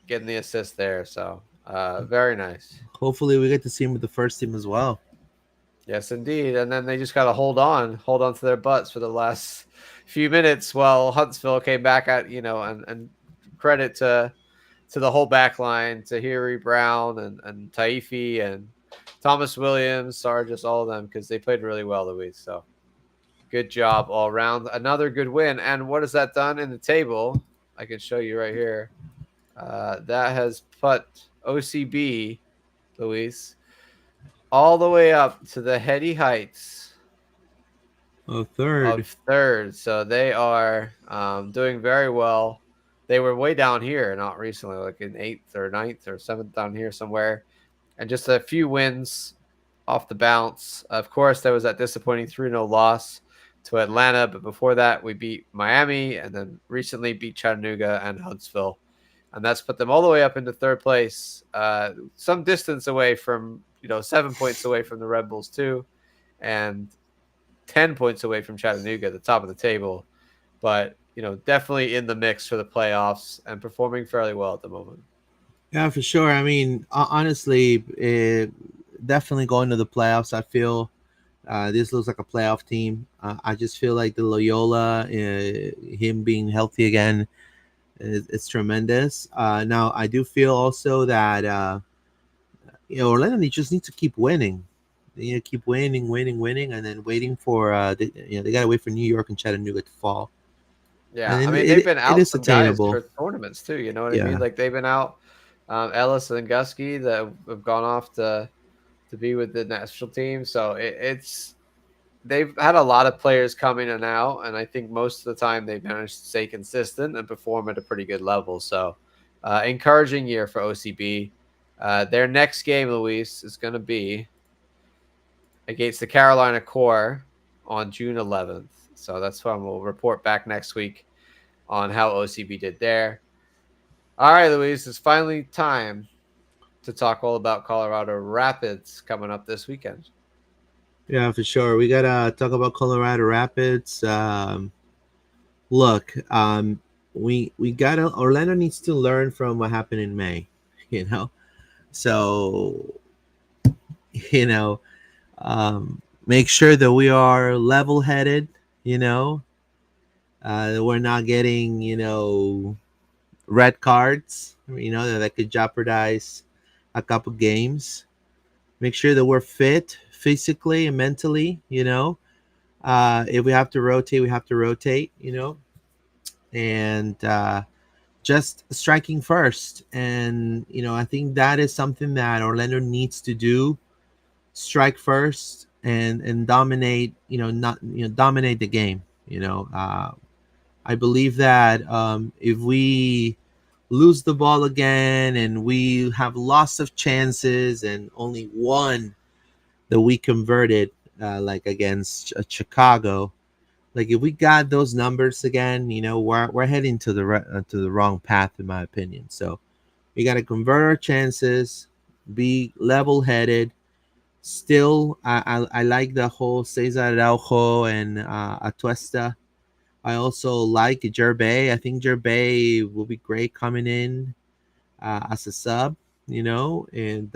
getting the assist there. So very nice. Hopefully, we get to see him with the first team as well. Yes, indeed. And then they just got to hold on to their butts for the last few minutes while Huntsville came back at, and credit to the whole back line, Tahiri Brown and Taifi and Thomas Williams, Sargis, all of them, because they played really well, Luis. So good job all around. Another good win. And what has that done in the table? I can show you right here. That has put OCB, Luis, all the way up to the heady heights Oh, third. of third. So they are doing very well. They were way down here, not recently, like in 8th or 9th or 7th down here somewhere. And just a few wins off the bounce. Of course, there was that disappointing 3-0 loss to Atlanta. But before that, we beat Miami and then recently beat Chattanooga and Huntsville. And that's put them all the way up into third place, some distance away from, 7 points away from the Red Bulls too, and 10 points away from Chattanooga at the top of the table. But, definitely in the mix for the playoffs and performing fairly well at the moment. Yeah, for sure. I mean, honestly, definitely going to the playoffs. I feel this looks like a playoff team. I just feel like the Loyola, him being healthy again, it's tremendous. Now, I do feel also that Orlando just needs to keep winning. They need to keep winning, winning, winning, and then waiting for they got to wait for New York and Chattanooga to fall. Yeah, I And mean, they've been it out is some guys attainable. for tournaments too. You know what I Yeah. mean? Like they've been out Ellis and Gusky that have gone off to be with the national team. So it's they've had a lot of players coming in and out, and I think most of the time they've managed to stay consistent and perform at a pretty good level. So encouraging year for OCB. Their next game, Luis, is going to be against the Carolina Core on June 11th. So that's when we'll report back next week on how OCB did there. All right, Luis, it's finally time to talk all about Colorado Rapids coming up this weekend. Yeah, for sure. We gotta talk about Colorado Rapids. Look, we gotta Orlando needs to learn from what happened in May. You know, so you know, make sure that we are level-headed. You know, that we're not getting red cards. You know that could jeopardize a couple games. Make sure that we're fit physically and mentally. If we have to rotate, we have to rotate. And just striking first. And I think that is something that Orlando needs to do: strike first and dominate. Not dominate the game. I believe that if we lose the ball again and we have lots of chances and only one that we converted, like against Chicago, like if we got those numbers again, we're heading to the wrong path, in my opinion. So we got to convert our chances, be level-headed. Still, I like the whole Cesar Araujo and Atuesta. I also like Gerbey. I think Gerbey will be great coming in as a sub, and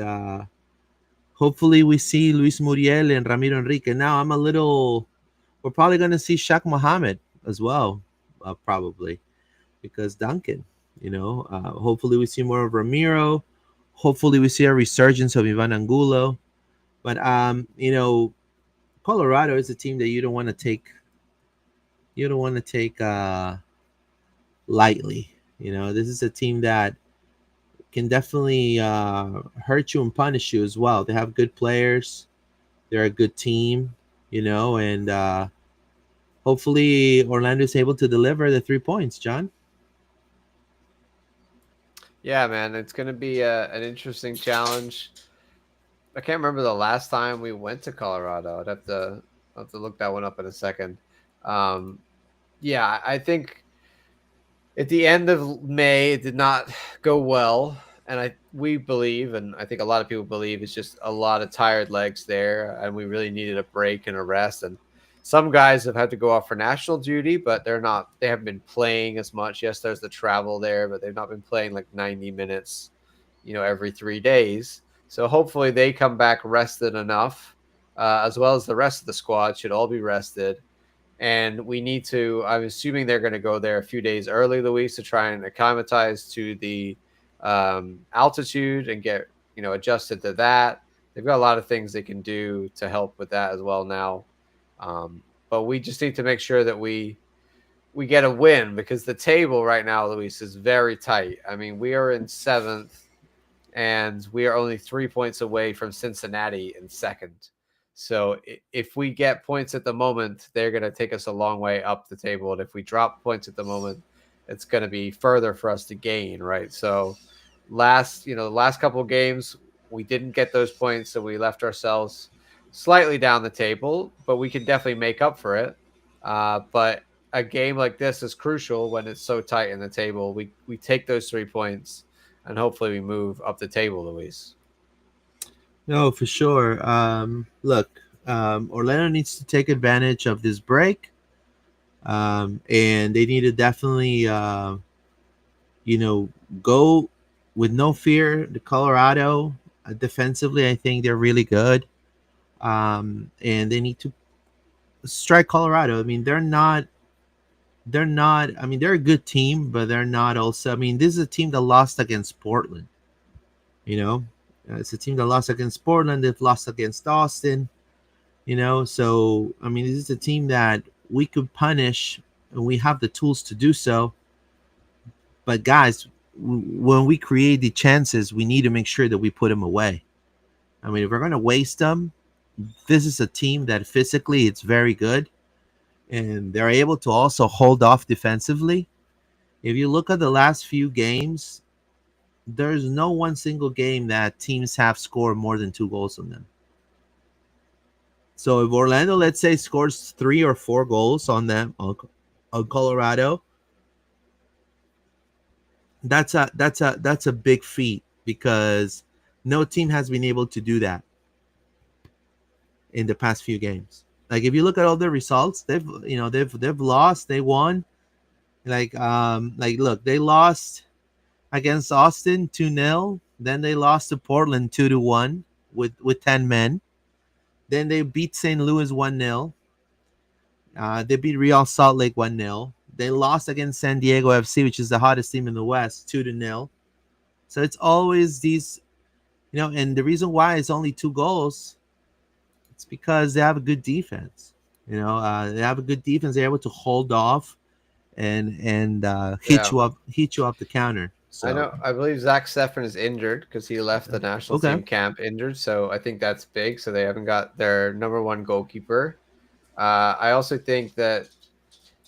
hopefully we see Luis Muriel and Ramiro Enrique. Now we're probably going to see Shaq Mohammed as well, probably, because Duncan, hopefully we see more of Ramiro. Hopefully we see a resurgence of Ivan Angulo. But, Colorado is a team that you don't want to take lightly. This is a team that can definitely hurt you and punish you as well. They have good players. They're a good team, and hopefully Orlando is able to deliver the 3 points, John. Yeah, man, it's going to be an interesting challenge. I can't remember the last time we went to Colorado. I'd have to look that one up in a second. Um, yeah, I think at the end of May, it did not go well, and we believe, and I think a lot of people believe, it's just a lot of tired legs there, and we really needed a break and a rest. And some guys have had to go off for national duty, but they haven't been playing as much. Yes, there's the travel there, but they've not been playing like 90 minutes, every 3 days. So hopefully they come back rested enough, as well as the rest of the squad should all be rested, and we need to. I'm assuming they're going to go there a few days early, Luis, to try and acclimatize to the altitude and get adjusted to that. They've got a lot of things they can do to help with that as well now, but we just need to make sure that we get a win, because the table right now, Luis, is very tight. I mean, we are in seventh, and we are only 3 points away from Cincinnati in second. So if we get points at the moment, they're going to take us a long way up the table. And if we drop points at the moment, it's going to be further for us to gain, right? So the last couple of games, we didn't get those points, so we left ourselves slightly down the table, but we can definitely make up for it. But a game like this is crucial when it's so tight in the table. We take those 3 points, and hopefully we move up the table, Luis. No, for sure. Look, Orlando needs to take advantage of this break, and they need to definitely, go with no fear. The Colorado defensively, I think they're really good, and they need to strike Colorado. I mean, they're not. They're not. I mean, they're a good team, but they're not. Also, I mean, this is a team that lost against Portland. You know, it's a team that lost against Portland. They've lost against Austin. So I mean, this is a team that we could punish, and we have the tools to do so. But guys, when we create the chances, we need to make sure that we put them away. I mean, if we're going to waste them, this is a team that physically it's very good, and they're able to also hold off defensively. If you look at the last few games, there's no one single game that teams have scored more than 2 goals on them. So if Orlando, let's say, scores 3 or 4 goals on them on Colorado, that's a big feat, because no team has been able to do that in the past few games. Like if you look at all the results, they've lost, they won. Like look, they lost against Austin 2-0. Then they lost to Portland 2-1 with 10 men. Then they beat St. Louis 1-0. They beat Real Salt Lake 1-0. They lost against San Diego FC, which is the hottest team in the West, 2-0. So it's always these, and the reason why it's only 2 goals, it's because they have a good defense. They have a good defense. They're able to hold off and hit you up the counter. So I know. I believe Zach Steffen is injured because he left the national team camp injured. So I think that's big. So they haven't got their number one goalkeeper. I also think that,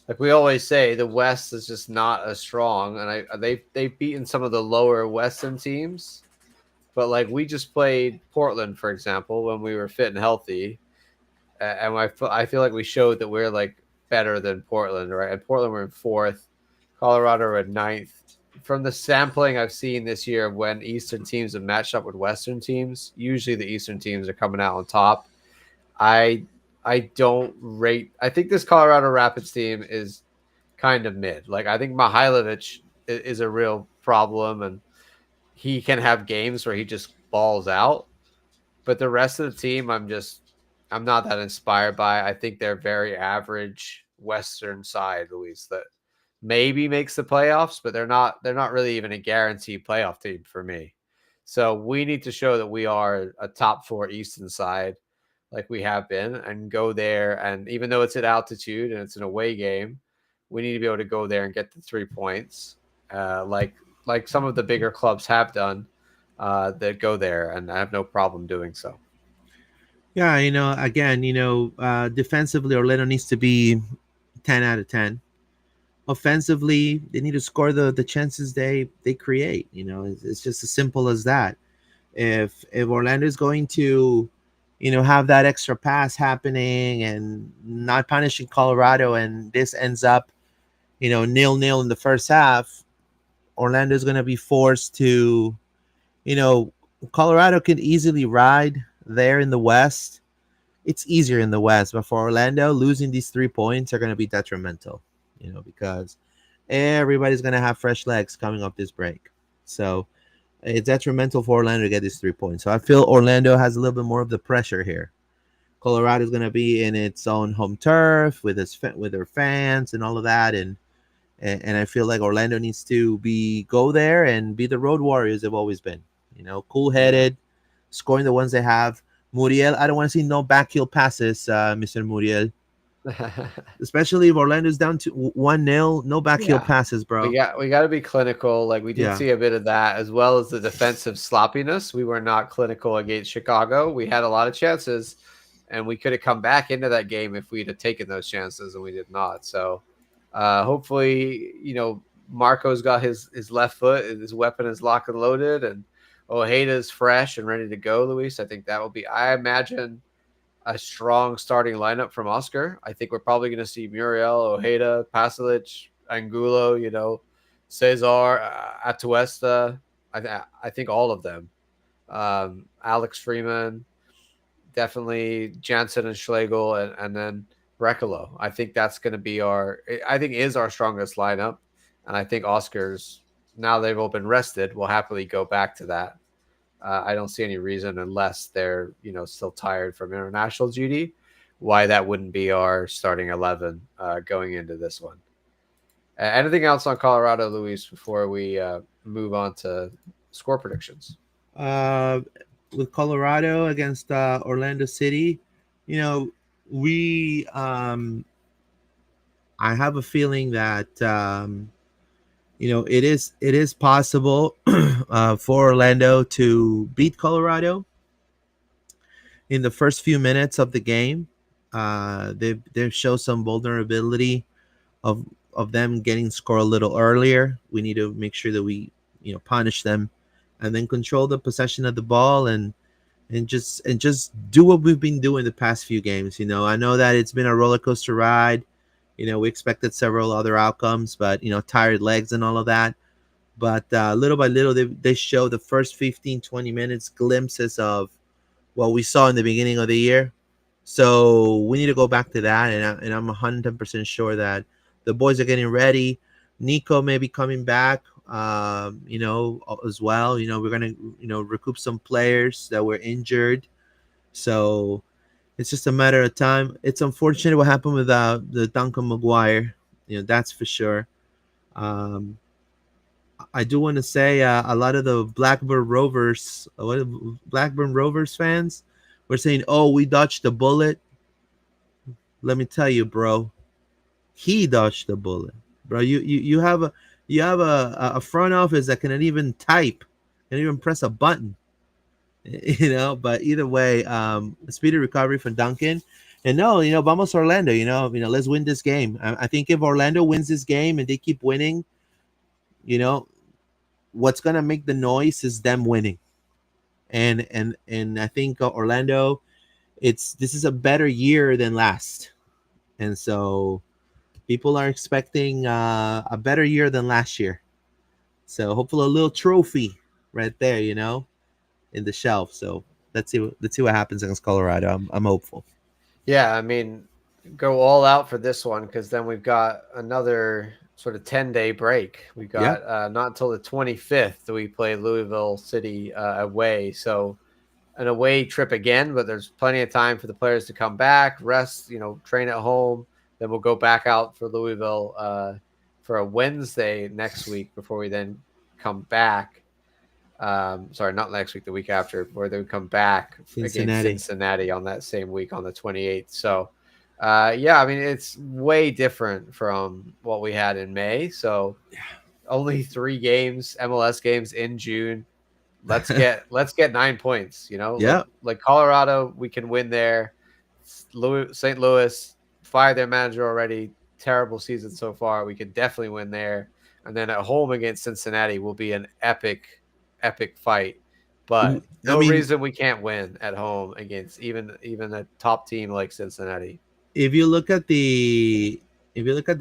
like we always say, the West is just not as strong, and they've beaten some of the lower Western teams. But like we just played Portland, for example, when we were fit and healthy, and I feel like we showed that we're like better than Portland, right? And Portland were in fourth, Colorado were in ninth. From the sampling I've seen this year, when Eastern teams have matched up with Western teams, usually the Eastern teams are coming out on top. I don't rate. I think this Colorado Rapids team is kind of mid. Like I think Mihailovic is a real problem, and he can have games where he just balls out. But the rest of the team, I'm not that inspired by. I think they're very average Western side, Luis, that maybe makes the playoffs, but they're not really even a guaranteed playoff team for me. So we need to show that we are a top 4 Eastern side like we have been, and go there. And even though it's at altitude and it's an away game, we need to be able to go there and get the 3 points, like some of the bigger clubs have done, that go there, and I have no problem doing so. Yeah, again, defensively, Orlando needs to be 10 out of 10. offensively, they need to score the chances they create. It's just as simple as that. If Orlando is going to, have that extra pass happening and not punishing Colorado, and this ends up, 0-0 in the first half, Orlando is going to be forced to, you know, Colorado can easily ride there in the West. It's easier in the West, but for Orlando, losing these 3 points are going to be detrimental, because everybody's going to have fresh legs coming up this break. So it's detrimental for Orlando to get these 3 points. So I feel Orlando has a little bit more of the pressure here. Colorado is going to be in its own home turf with their fans and all of that, and I feel like Orlando needs to go there and be the road warriors they've always been. Cool headed, scoring the ones they have. Muriel, I don't want to see no backheel passes, Mr. Muriel. Especially if Orlando's down to 1-0, no backheel Yeah. passes, bro. We got to be clinical. Like we did Yeah. see a bit of that, as well as the defensive sloppiness. We were not clinical against Chicago. We had a lot of chances, and we could have come back into that game if we'd have taken those chances, and we did not. So hopefully, Marco's got his left foot, his weapon is locked and loaded, and Ojeda's fresh and ready to go, Luis. I think that will be, I imagine, a strong starting lineup from Oscar. I think we're probably going to see Muriel, Ojeda, Pasalic, Angulo, Cesar, Atuesta. I think all of them. Alex Freeman, definitely Jansen and Schlegel, and then Brekalo. I think that's going to be is our strongest lineup. And I think Oscar's, now they've all been rested, will happily go back to that. I don't see any reason, unless they're still tired from international duty, why that wouldn't be our starting 11 going into this one. Anything else on Colorado, Luis, before we move on to score predictions? With Colorado against Orlando City, we I have a feeling that it is possible for Orlando to beat Colorado in the first few minutes of the game. They've shown some vulnerability of them getting scored a little earlier. We need to make sure that we punish them, and then control the possession of the ball, and just do what we've been doing the past few games. I know that it's been a roller coaster ride. We expected several other outcomes, but tired legs and all of that. But little by little, they show the first 15, 20 minutes glimpses of what we saw in the beginning of the year. So we need to go back to that, and I'm 100% sure that the boys are getting ready. Nico may be coming back, as well. We're gonna, recoup some players that were injured. So it's just a matter of time. It's unfortunate what happened with the Duncan McGuire. That's for sure. Um, I do want to say a lot of the Blackburn Rovers fans were saying, "Oh, we dodged the bullet." Let me tell you, bro, he dodged the bullet, bro. You have a front office that cannot even type, can't even press a button. But either way, speedy recovery for Duncan. And no, vamos Orlando. Let's win this game. I think if Orlando wins this game and they keep winning, what's gonna make the noise is them winning. And I think Orlando, this is a better year than last, and so people are expecting a better year than last year. So hopefully a little trophy right there, in the shelf. So let's see what happens against Colorado. I'm hopeful. Yeah, I mean, go all out for this one, because then we've got another sort of 10-day break. We got not until the 25th that we play Louisville City away. So an away trip again, but there's plenty of time for the players to come back, rest, train at home. Then we'll go back out for Louisville for a Wednesday next week before we then come back. Sorry, not next week, the week after, where they would come back against Cincinnati on that same week on the 28th. So, I mean, it's way different from what we had in May. So, only 3 games, MLS games in June. Let's get 9 points. Like Colorado, we can win there. St. Louis fired their manager already. terrible season so far. We could definitely win there. And then at home against Cincinnati will be an epic, epic fight. But I no mean, reason we can't win at home against even a top team like Cincinnati. if you look at the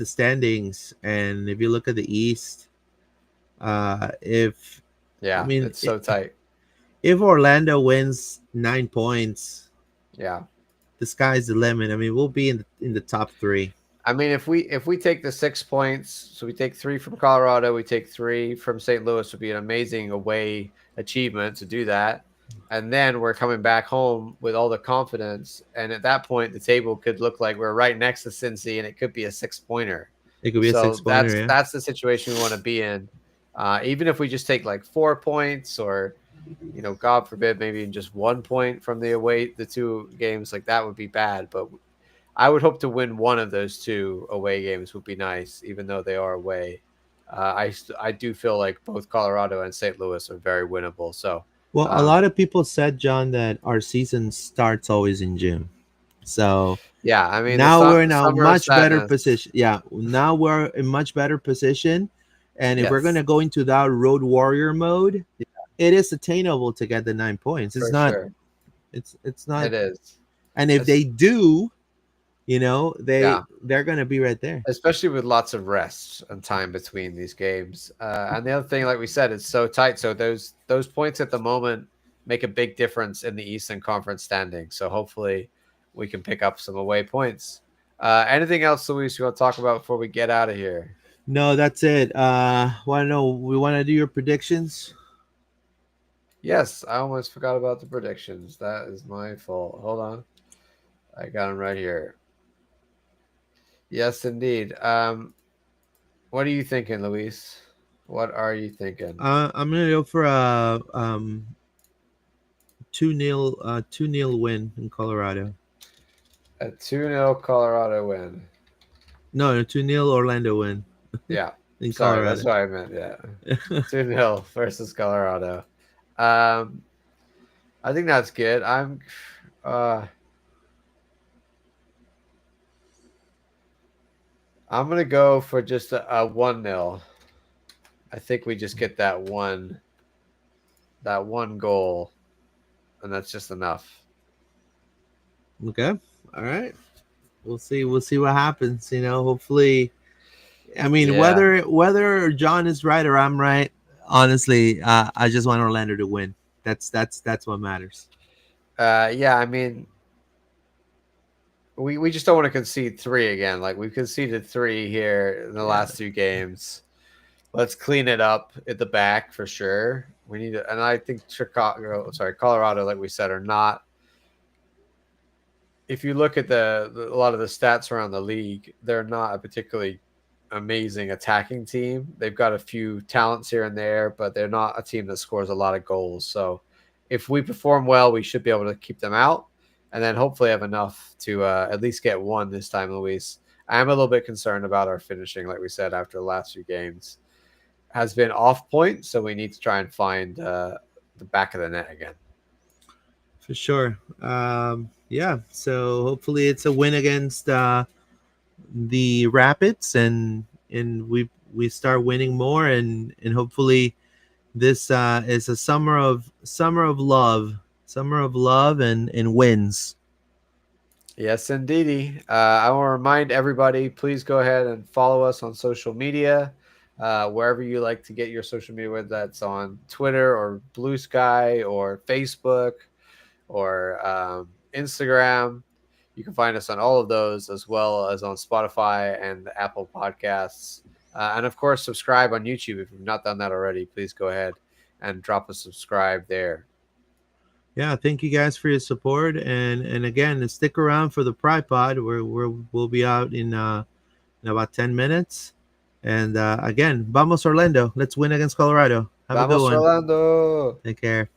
standings, and if you look at the East, if I Yeah, mean it's so tight. if Orlando wins 9 points, Yeah. the sky's the limit. I mean, we'll be in the top three. I mean, if we take the 6 points, so we take 3 from Colorado, we take 3 from St. Louis, would be an amazing away achievement to do that. And then we're coming back home with all the confidence, and at that point, the table could look like we're right next to Cincy, and it could be a 6 pointer. It could be a So 6 pointer, yeah. that's the situation we want to be in. Even if we just take like 4 points, or God forbid, maybe just 1 point from the 2 games, like that would be bad. But I would hope to win one of those 2 away games would be nice, even though they are away. I do feel like both Colorado and St. Louis are very winnable. So Well, a um, lot of people said, John, that our season starts always in June. So yeah, I mean now we're in a summer of much better sadness position. Yeah, now we're in much better position. And if we're Yes, gonna go into that road warrior mode, it is attainable to get the 9 points. It's for not. sure. It's not. It is. And if It's, they do, yeah, they're gonna be right there. especially with lots of rest and time between these games. And the other thing, like we said, it's so tight. So those points at the moment make a big difference in the Eastern Conference standing. So hopefully we can pick up some away points. Anything else, Luis, you want to talk about before we get out of here? No, that's it. Want to know? We want to do your predictions. Yes, I almost forgot about the predictions. That is my fault. Hold on. I got them right here. Yes, indeed. What are you thinking, Luis? What are you thinking? I'm gonna go for a 2-0 win in Colorado. A 2-0 Colorado win. No, 2-0 Orlando win Yeah. in Sorry, that's Colorado. what I meant. Yeah. 2-0 versus Colorado. I think that's good. I'm gonna go for just a 1-0. I think we just get that one goal, and that's just enough. Okay, all right. We'll see. We'll see what happens. Hopefully. I mean, Yeah. whether John is right or I'm right, honestly, I just want Orlando to win. That's what matters. Yeah, I mean, we just don't want to concede 3 again. Like we've conceded 3 here in the last 2 games. Let's clean it up at the back for sure. We need to, and I think Colorado, like we said, are not. If you look at a lot of the stats around the league, they're not a particularly amazing attacking team. They've got a few talents here and there, but they're not a team that scores a lot of goals. So if we perform well, we should be able to keep them out, and then hopefully have enough to at least get one this time, Luis. I am a little bit concerned about our finishing, like we said, after the last few games. Has been off point, so we need to try and find the back of the net again. For sure. Yeah. So hopefully it's a win against the Rapids, and we start winning more, and hopefully this is a summer of love and wins. Yes, indeedy. I want to remind everybody, please go ahead and follow us on social media. Wherever you like to get your social media, whether that's on Twitter or Blue Sky or Facebook or Instagram. You can find us on all of those, as well as on Spotify and Apple Podcasts. And of course, subscribe on YouTube. If you've not done that already, please go ahead and drop a subscribe there. Yeah, thank you guys for your support, and again, stick around for the Pride Pod. We'll be out in about 10 minutes. And again, vamos Orlando. Let's win against Colorado. Have a good Vamos, one. Orlando! Take care.